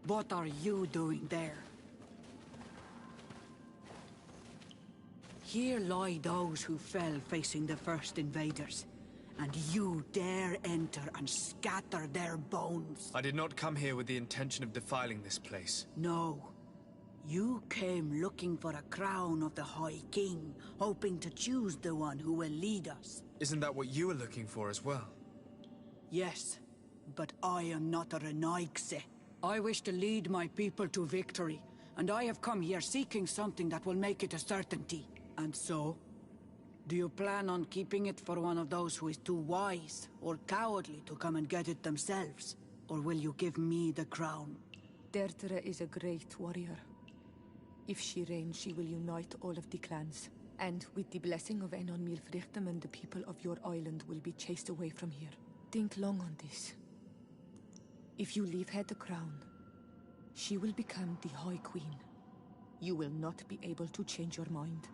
What are you doing there? Here lie those who fell facing the first invaders. And you dare enter and scatter their bones. I did not come here with the intention of defiling this place. No. You came looking for a crown of the High King, hoping to choose the one who will lead us. Isn't that what you were looking for as well? Yes, but I am not a Renaigse. I wish to lead my people to victory, and I have come here seeking something that will make it a certainty. And so, do you plan on keeping it for one of those who is too wise or cowardly to come and get it themselves? Or will you give me the crown? Deirdre is a great warrior. If she reigns, she will unite all of the clans. And with the blessing of Enon Milfrichtem, the people of your island will be chased away from here. Think long on this. If you leave her the crown, she will become the High Queen. You will not be able to change your mind.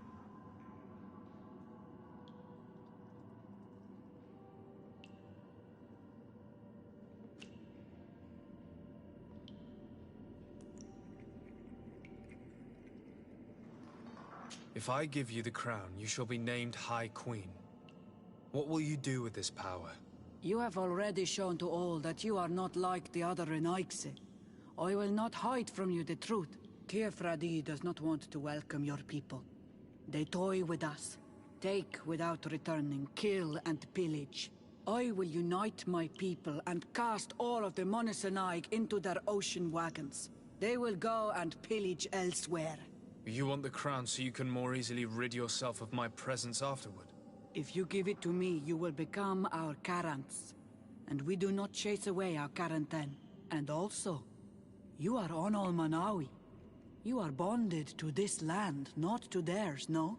If I give you the crown, you shall be named High Queen. What will you do with this power? You have already shown to all that you are not like the other Renaigse. I will not hide from you the truth. Kefradi does not want to welcome your people. They toy with us, take without returning, kill and pillage. I will unite my people and cast all of the Monesenaig into their ocean wagons. They will go and pillage elsewhere. You want the crown so you can more easily rid yourself of my presence afterward? If you give it to me, you will become our Karants. And we do not chase away our Karanten. And also, you are Onol Manawi. You are bonded to this land, not to theirs, no?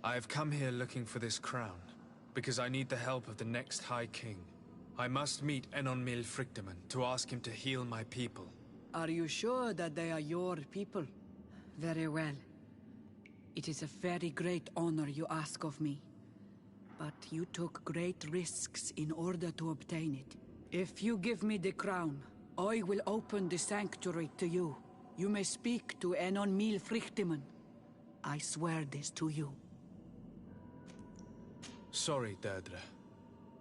I have come here looking for this crown, because I need the help of the next High King. I must meet Enon Milfrichtem to ask him to heal my people. Are you sure that they are your people? Very well. It is a very great honor you ask of me. But you took great risks in order to obtain it. If you give me the crown, I will open the sanctuary to you. You may speak to Enon Milfrichtem. I swear this to you. Sorry, Deirdre.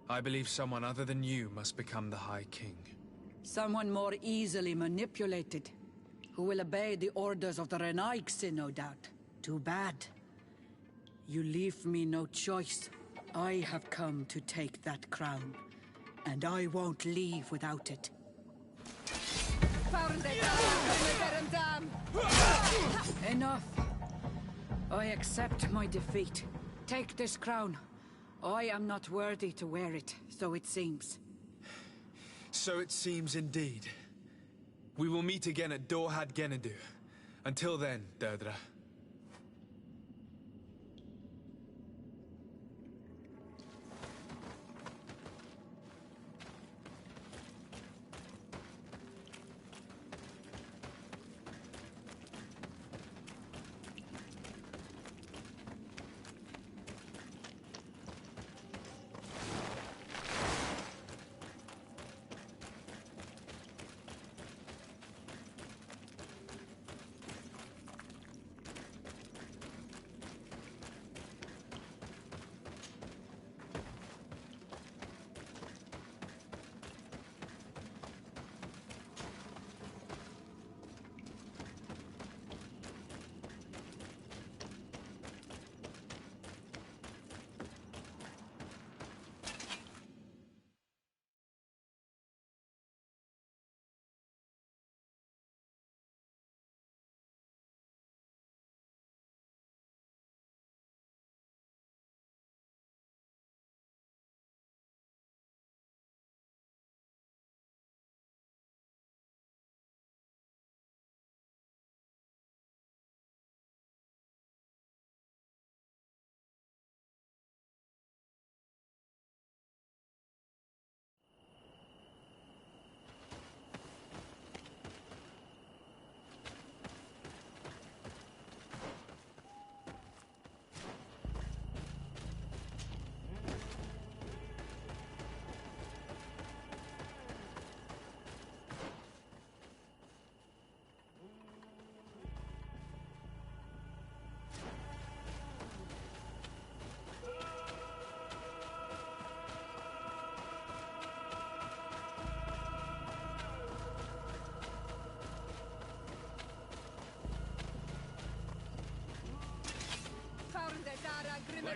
I believe someone other than you must become the High King. Someone more easily manipulated, who will obey the orders of the Renaigse, no doubt. Too bad. You leave me no choice. I have come to take that crown, and I won't leave without it. Enough. I accept my defeat. Take this crown. I am not worthy to wear it, so it seems. So it seems indeed. We will meet again at Dorhad Genadu. Until then, Deirdre.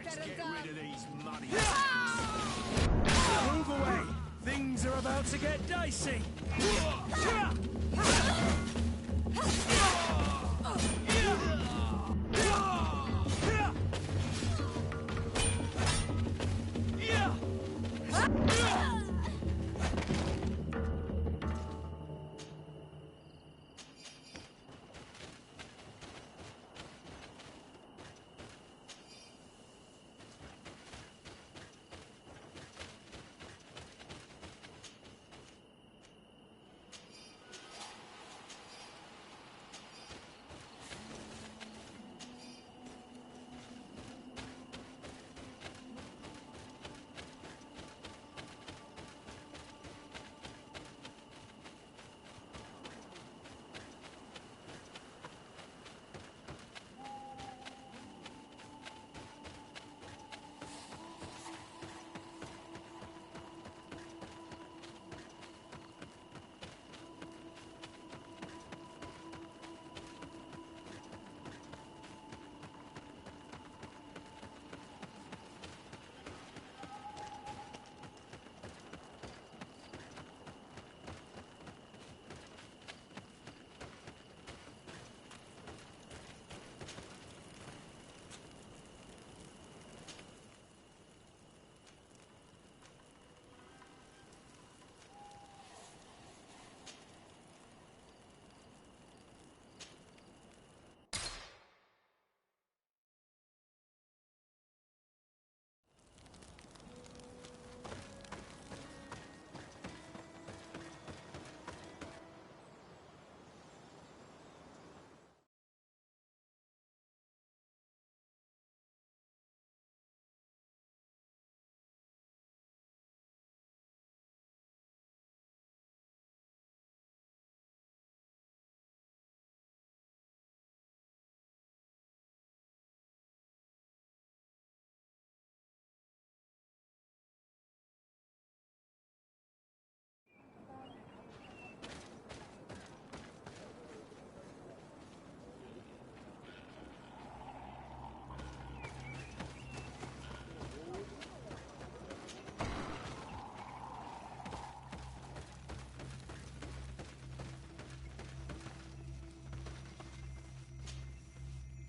Let's get rid of these muddy... Move away! Things are about to get dicey!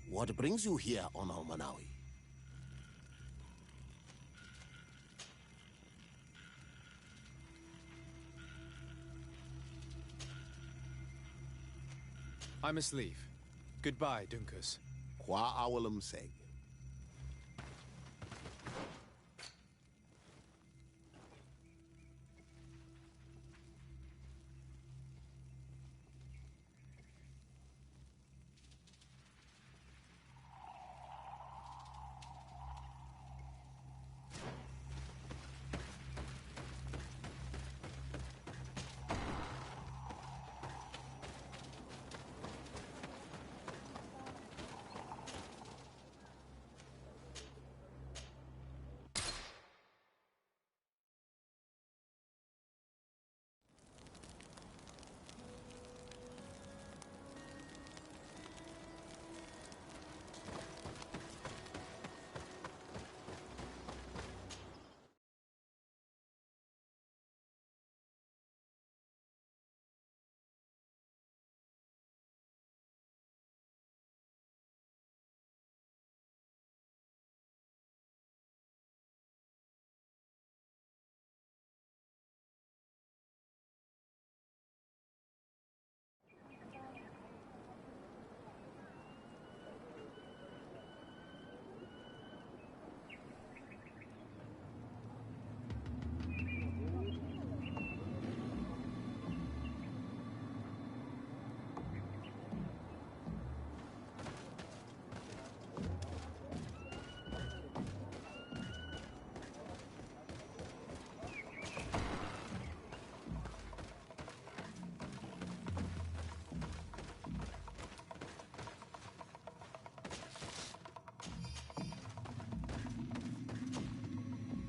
What brings you here, Ono Manawi? I must leave. Goodbye, Dunkus. Qua awalum seg.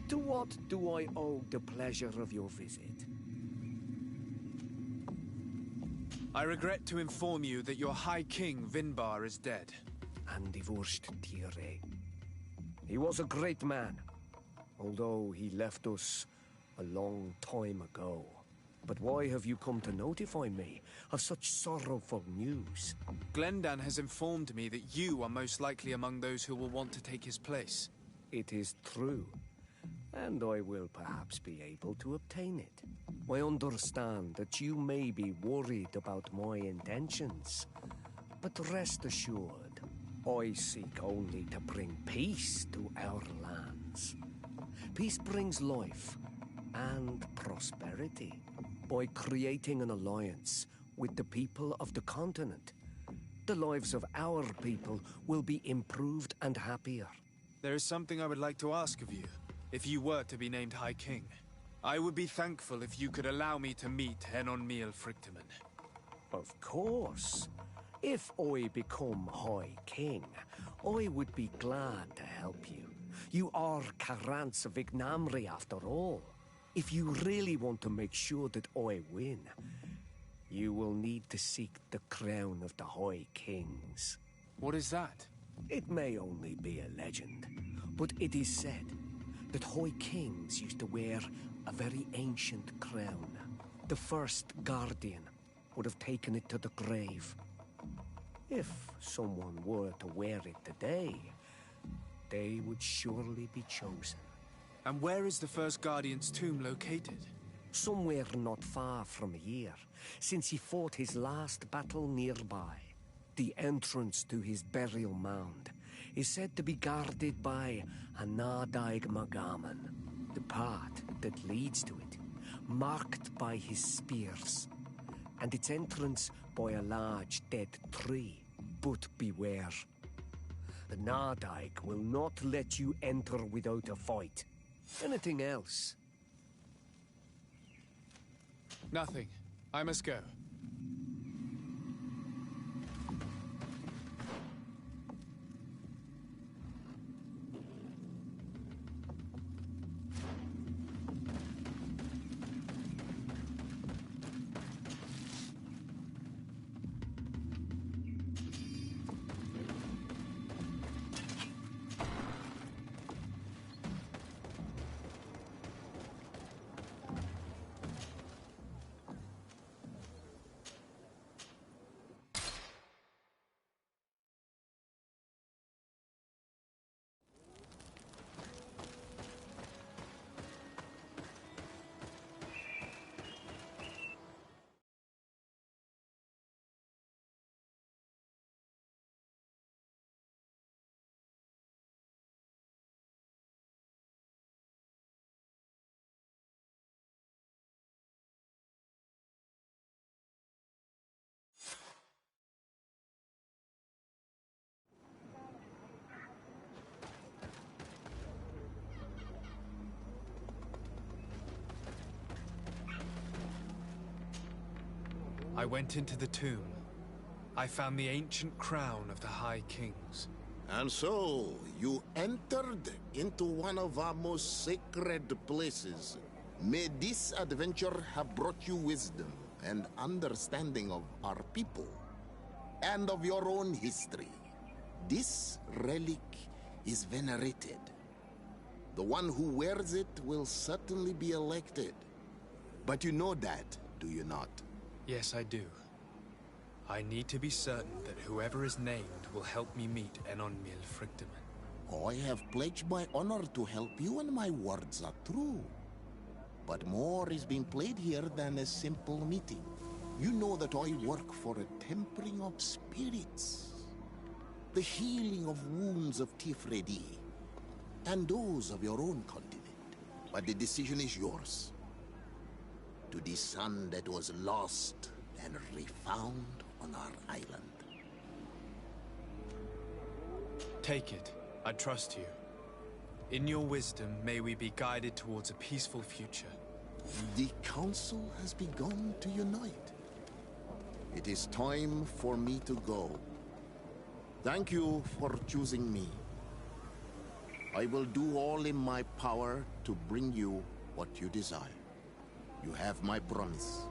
To what do I owe the pleasure of your visit? I regret to inform you that your High King, Vinbar, is dead. And divorced Tire. He was a great man, although he left us a long time ago. But why have you come to notify me of such sorrowful news? Glendan has informed me that you are most likely among those who will want to take his place. It is true, and I will perhaps be able to obtain it. I understand that you may be worried about my intentions, but rest assured, I seek only to bring peace to our lands. Peace brings life and prosperity. By creating an alliance with the people of the continent, the lives of our people will be improved and happier. There is something I would like to ask of you, if you were to be named High King. I would be thankful if you could allow me to meet Enon Miel Frichtemann. Of course. If I become High King, I would be glad to help you. You are Carant's Vignamri after all. If you really want to make sure that I win, you will need to seek the crown of the High Kings. What is that? It may only be a legend, but it is said that High Kings used to wear a very ancient crown. The first Guardian would have taken it to the grave. If someone were to wear it today, they would surely be chosen. And where is the first Guardian's tomb located? Somewhere not far from here, since he fought his last battle nearby. The entrance to his burial mound is said to be guarded by a Nadaig Magaman, the path that leads to it, marked by his spears, and its entrance by a large dead tree. But beware. The Nadaig will not let you enter without a fight. Anything else? Nothing. I must go. I went into the tomb. I found the ancient crown of the High Kings. And so, you entered into one of our most sacred places. May this adventure have brought you wisdom and understanding of our people, and of your own history. This relic is venerated. The one who wears it will certainly be elected. But you know that, do you not? Yes, I do. I need to be certain that whoever is named will help me meet Enon Miel Frichtemann. I have pledged my honor to help you, and my words are true. But more is being played here than a simple meeting. You know that I work for a tempering of spirits, the healing of wounds of Tifredi, and those of your own continent. But the decision is yours. To the son that was lost and refound on our island. Take it. I trust you. In your wisdom, may we be guided towards a peaceful future. The council has begun to unite. It is time for me to go. Thank you for choosing me. I will do all in my power to bring you what you desire. You have my promise.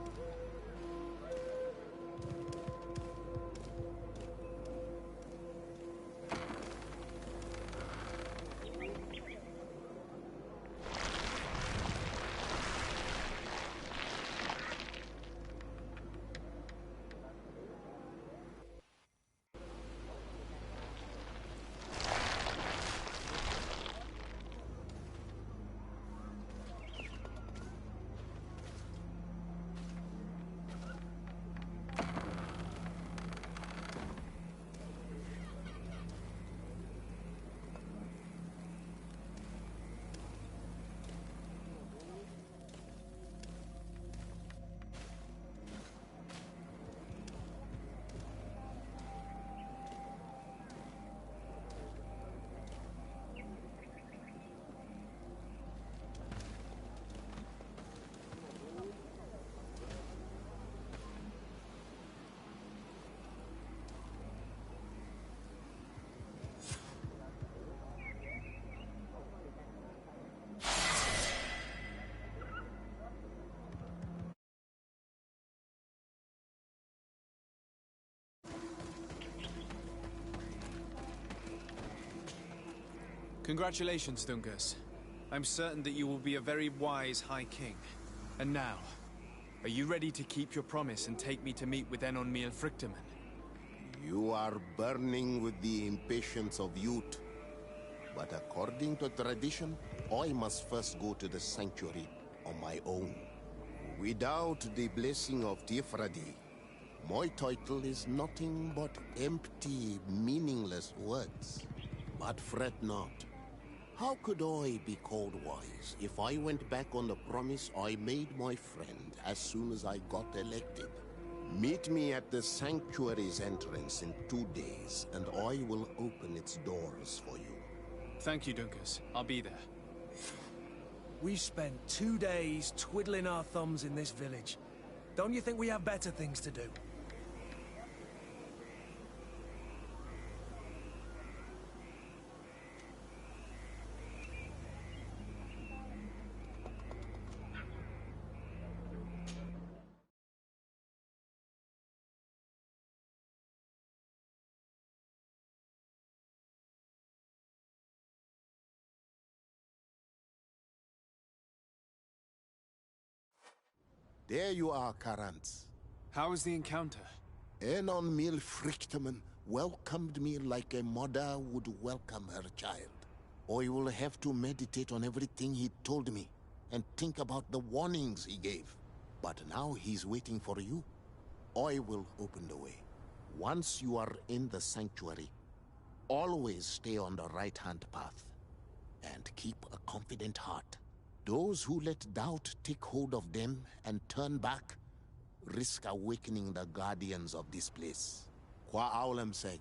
Congratulations, Dungus. I'm certain that you will be a very wise High King. And now, are you ready to keep your promise and take me to meet with Enon Miel Frichtemann? You are burning with the impatience of youth. But according to tradition, I must first go to the sanctuary on my own. Without the blessing of Tifradi, my title is nothing but empty, meaningless words. But fret not. How could I be called wise if I went back on the promise I made my friend as soon as I got elected? Meet me at the sanctuary's entrance in 2 days, and I will open its doors for you. Thank you, Dunkus. I'll be there. We spent 2 days twiddling our thumbs in this village. Don't you think we have better things to do? There you are, Karantz. How was the encounter? Enon Miel Frichtemann welcomed me like a mother would welcome her child. I will have to meditate on everything he told me and think about the warnings he gave. But now he's waiting for you. I will open the way. Once you are in the sanctuary, always stay on the right-hand path and keep a confident heart. Those who let doubt take hold of them and turn back risk awakening the guardians of this place. Qua aulem seg.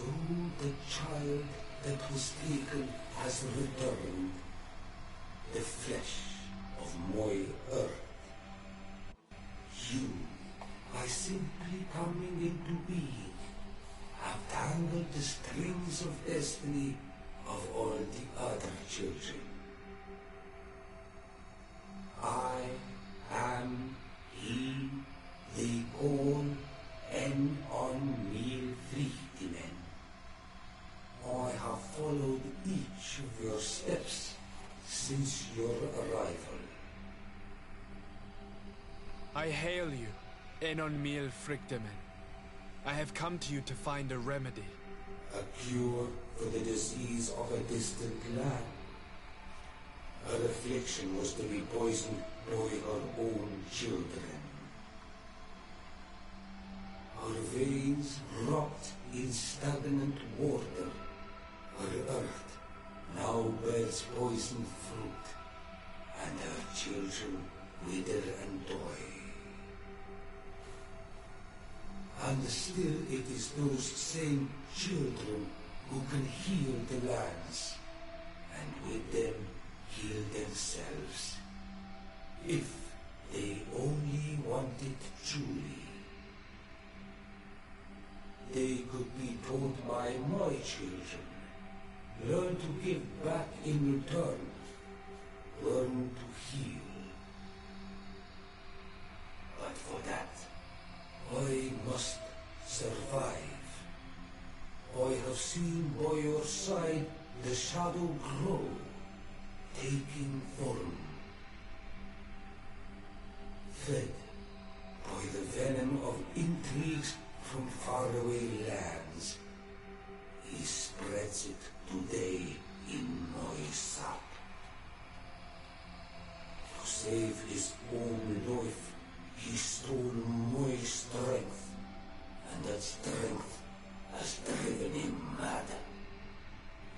Though the child that was taken has returned, the flesh of my earth, you, by simply coming into being, have tangled the strings of destiny of all the other children. I am he they call en on mil vliegtimen. I have followed each of your steps since your arrival. I hail you, Enon Mil Frichtemen. I have come to you to find a remedy. A cure for the disease of a distant land. Her affliction was to be poisoned by her own children. Her veins rot in stagnant water. Her earth now bears poisoned fruit, and her children wither and die. And still it is those same children who can heal the lands, and with them heal themselves, if they only want it truly. They could be taught by my children, learn to give back in return, learn to heal. But for that, I must survive. I have seen by your side the shadow grow, taking form. Fed by the venom of intrigues from faraway lands, he spreads it today in my sap. To save his own life, he stole my strength, and that strength has driven him mad,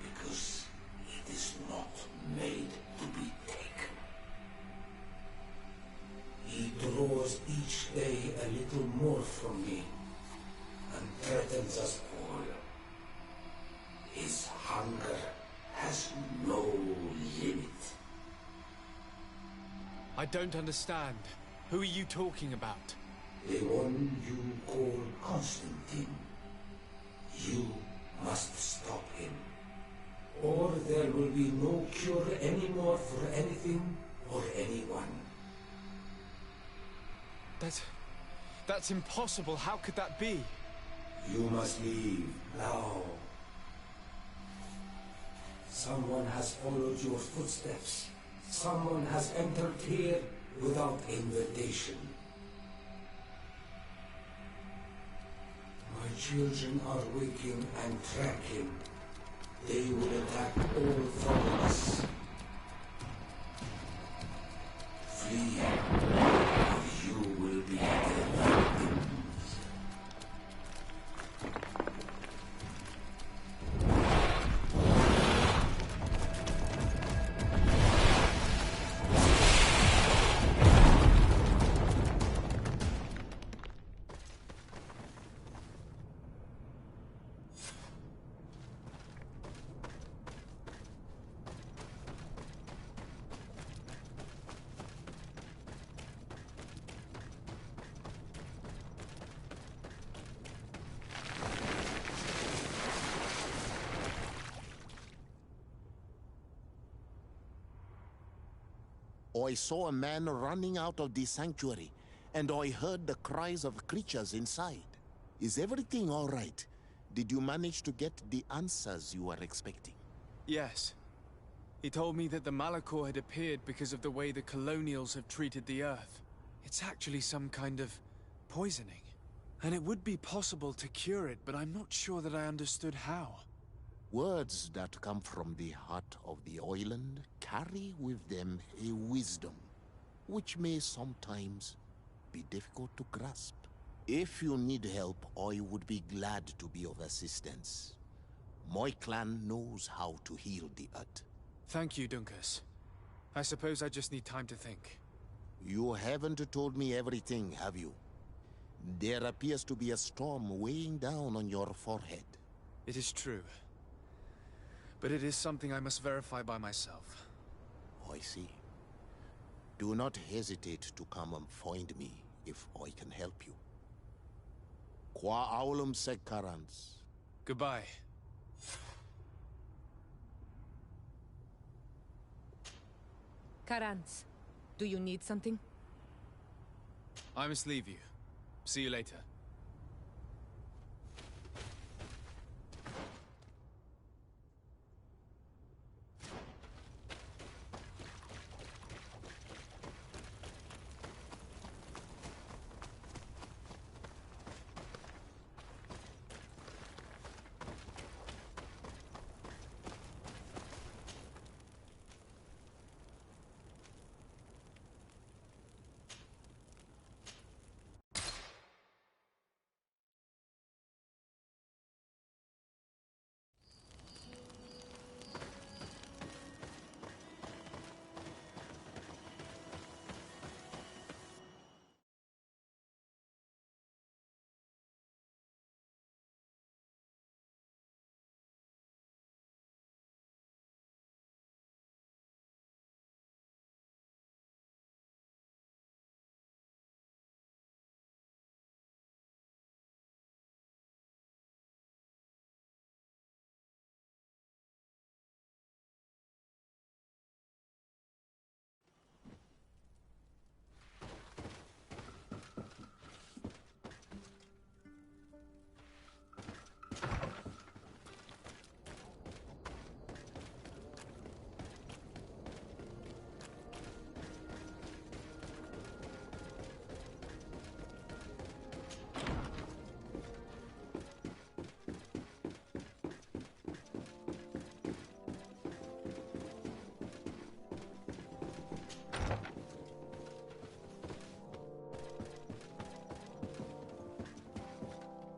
because it is not made to be taken. He draws each day a little more from me, and threatens us all. His hunger has no limit. I don't understand. Who are you talking about? The one you call Constantine. You must stop him, or there will be no cure anymore for anything or anyone. That's impossible. How could that be? You must leave now. Someone has followed your footsteps. Someone has entered here without invitation. My children are waking and tracking. They will attack all from us. Flee, or you will be dead. I saw a man running out of the sanctuary, and I heard the cries of creatures inside. Is everything all right? Did you manage to get the answers you were expecting? Yes. He told me that the Malachor had appeared because of the way the colonials have treated the Earth. It's actually some kind of poisoning. And it would be possible to cure it, but I'm not sure that I understood how. Words that come from the heart of the island carry with them a wisdom, which may sometimes be difficult to grasp. If you need help, I would be glad to be of assistance. My clan knows how to heal the Earth. Thank you, Dunkus. I suppose I just need time to think. You haven't told me everything, have you? There appears to be a storm weighing down on your forehead. It is true. But it is something I must verify by myself. I see. Do not hesitate to come and find me if I can help you. Qua aulum secarans. Goodbye. Karans, do you need something? I must leave you. See you later.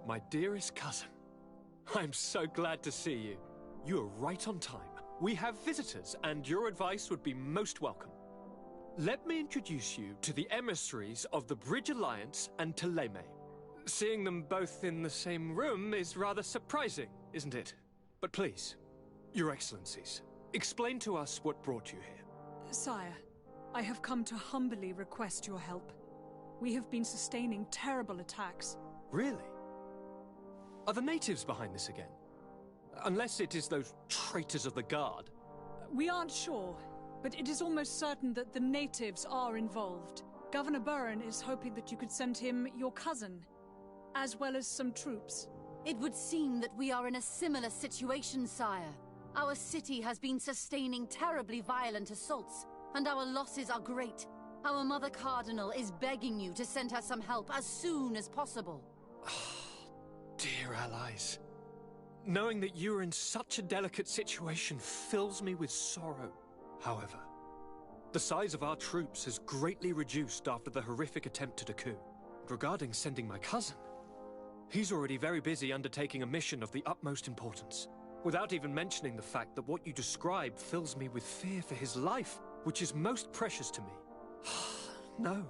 My dearest cousin, I'm so glad to see you. You are right on time. We have visitors, and your advice would be most welcome. Let me introduce you to the emissaries of the Bridge Alliance and Teleme. Seeing them both in the same room is rather surprising, isn't it? But please, Your Excellencies, explain to us what brought you here. Sire, I have come to humbly request your help. We have been sustaining terrible attacks. Really? Are the natives behind this again? Unless it is those traitors of the Guard. We aren't sure, but it is almost certain that the natives are involved. Governor Burren is hoping that you could send him your cousin, as well as some troops. It would seem that we are in a similar situation, sire. Our city has been sustaining terribly violent assaults, and our losses are great. Our Mother Cardinal is begging you to send her some help as soon as possible. Dear allies, knowing that you are in such a delicate situation fills me with sorrow. However, the size of our troops has greatly reduced after the horrific attempt at a coup. Regarding sending my cousin, he's already very busy undertaking a mission of the utmost importance, without even mentioning the fact that what you describe fills me with fear for his life, which is most precious to me. No,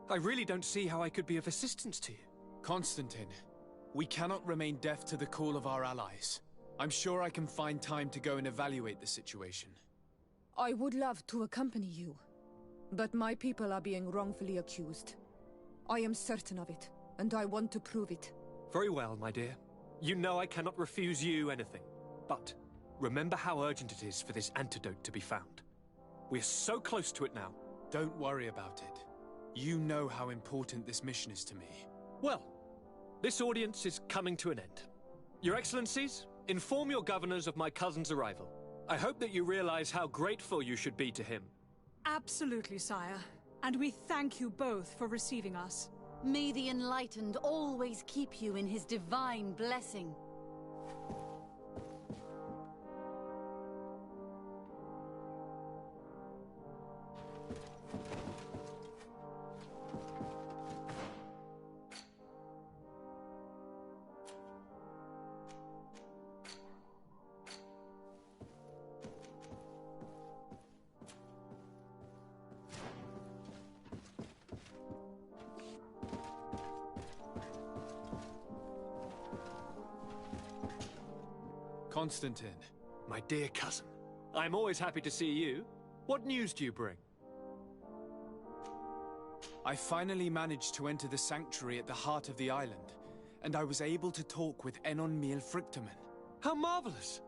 I really don't see how I could be of assistance to you. Constantine, we cannot remain deaf to the call of our allies. I'm sure I can find time to go and evaluate the situation. I would love to accompany you, but my people are being wrongfully accused. I am certain of it, and I want to prove it. Very well, my dear. You know I cannot refuse you anything. But remember how urgent it is for this antidote to be found. We're so close to it now. Don't worry about it. You know how important this mission is to me. Well, this audience is coming to an end. Your Excellencies, inform your governors of my cousin's arrival. I hope that you realize how grateful you should be to him. Absolutely, sire. And we thank you both for receiving us. May the Enlightened always keep you in his divine blessing. Constantine. My dear cousin, I'm always happy to see you. What news do you bring? I finally managed to enter the sanctuary at the heart of the island, and I was able to talk with Enon Miel Frictamen. How marvelous!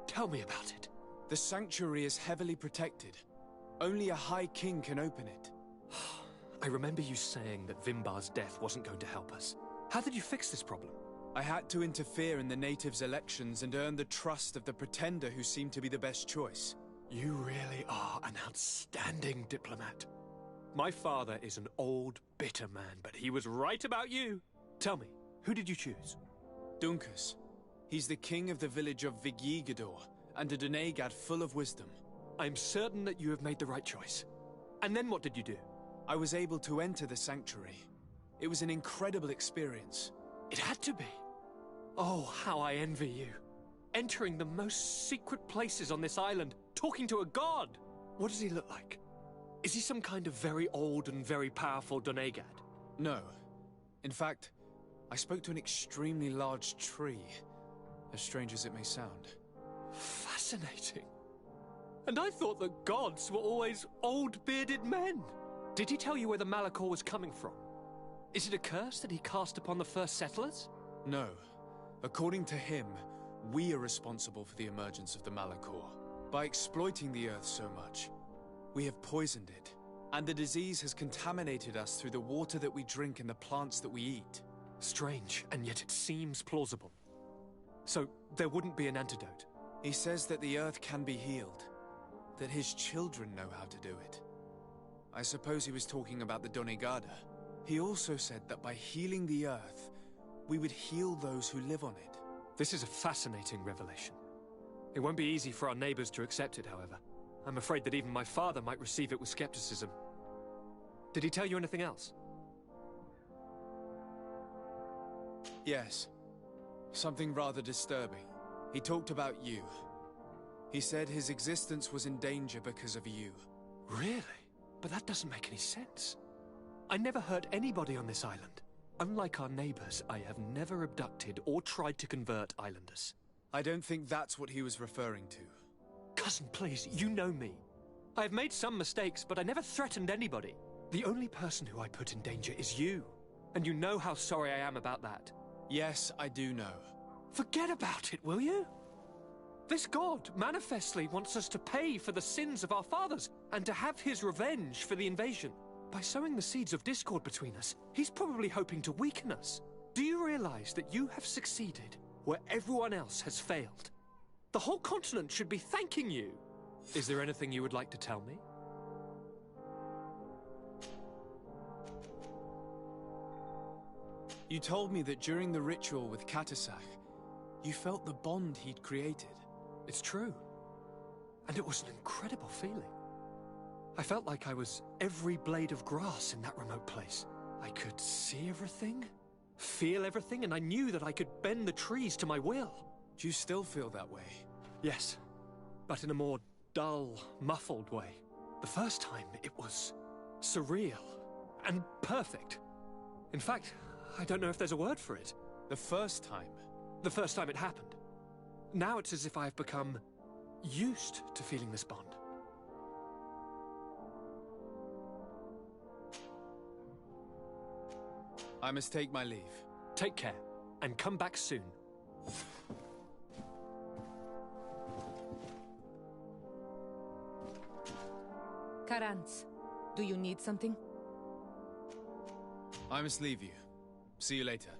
Tell me about it. The sanctuary is heavily protected. Only a High King can open it. I remember you saying that Vimbar's death wasn't going to help us. How did you fix this problem? I had to interfere in the natives' elections and earn the trust of the pretender who seemed to be the best choice. You really are an outstanding diplomat. My father is an old, bitter man, but he was right about you. Tell me, who did you choose? Dunkus. He's the king of the village of Vigyigador, and a Donegad full of wisdom. I'm certain that you have made the right choice. And then what did you do? I was able to enter the sanctuary. It was an incredible experience. It had to be. Oh, how I envy you. Entering the most secret places on this island, talking to a god. What does he look like? Is he some kind of very old and very powerful Donegad? No. In fact, I spoke to an extremely large tree, as strange as it may sound. Fascinating. And I thought that gods were always old, bearded men. Did he tell you where the Malachor was coming from? Is it a curse that he cast upon the first settlers? No. According to him, we are responsible for the emergence of the Malachor. By exploiting the earth so much, we have poisoned it, and the disease has contaminated us through the water that we drink and the plants that we eat. Strange, and yet it seems plausible. So, there wouldn't be an antidote? He says that the earth can be healed, that his children know how to do it. I suppose he was talking about the Donegada. He also said that by healing the earth, we would heal those who live on it. This is a fascinating revelation. It won't be easy for our neighbors to accept it, however. I'm afraid that even my father might receive it with skepticism. Did he tell you anything else? Yes. Something rather disturbing. He talked about you. He said his existence was in danger because of you. Really? But that doesn't make any sense. I never hurt anybody on this island. Unlike our neighbors, I have never abducted or tried to convert islanders. I don't think that's what he was referring to. Cousin, please, you know me. I have made some mistakes, but I never threatened anybody. The only person who I put in danger is you. And you know how sorry I am about that. Yes, I do know. Forget about it, will you? This god manifestly wants us to pay for the sins of our fathers and to have his revenge for the invasion. By sowing the seeds of discord between us, he's probably hoping to weaken us. Do you realize that you have succeeded where everyone else has failed? The whole continent should be thanking you. Is there anything you would like to tell me? You told me that during the ritual with Katasach, you felt the bond he'd created. It's true. And it was an incredible feeling. I felt like I was every blade of grass in that remote place. I could see everything, feel everything, and I knew that I could bend the trees to my will. Do you still feel that way? Yes, but in a more dull, muffled way. The first time, it was surreal and perfect. In fact, I don't know if there's a word for it. The first time? The first time it happened. Now it's as if I've become used to feeling this bond. I must take my leave. Take care, and come back soon. Karantz, do you need something? I must leave you. See you later.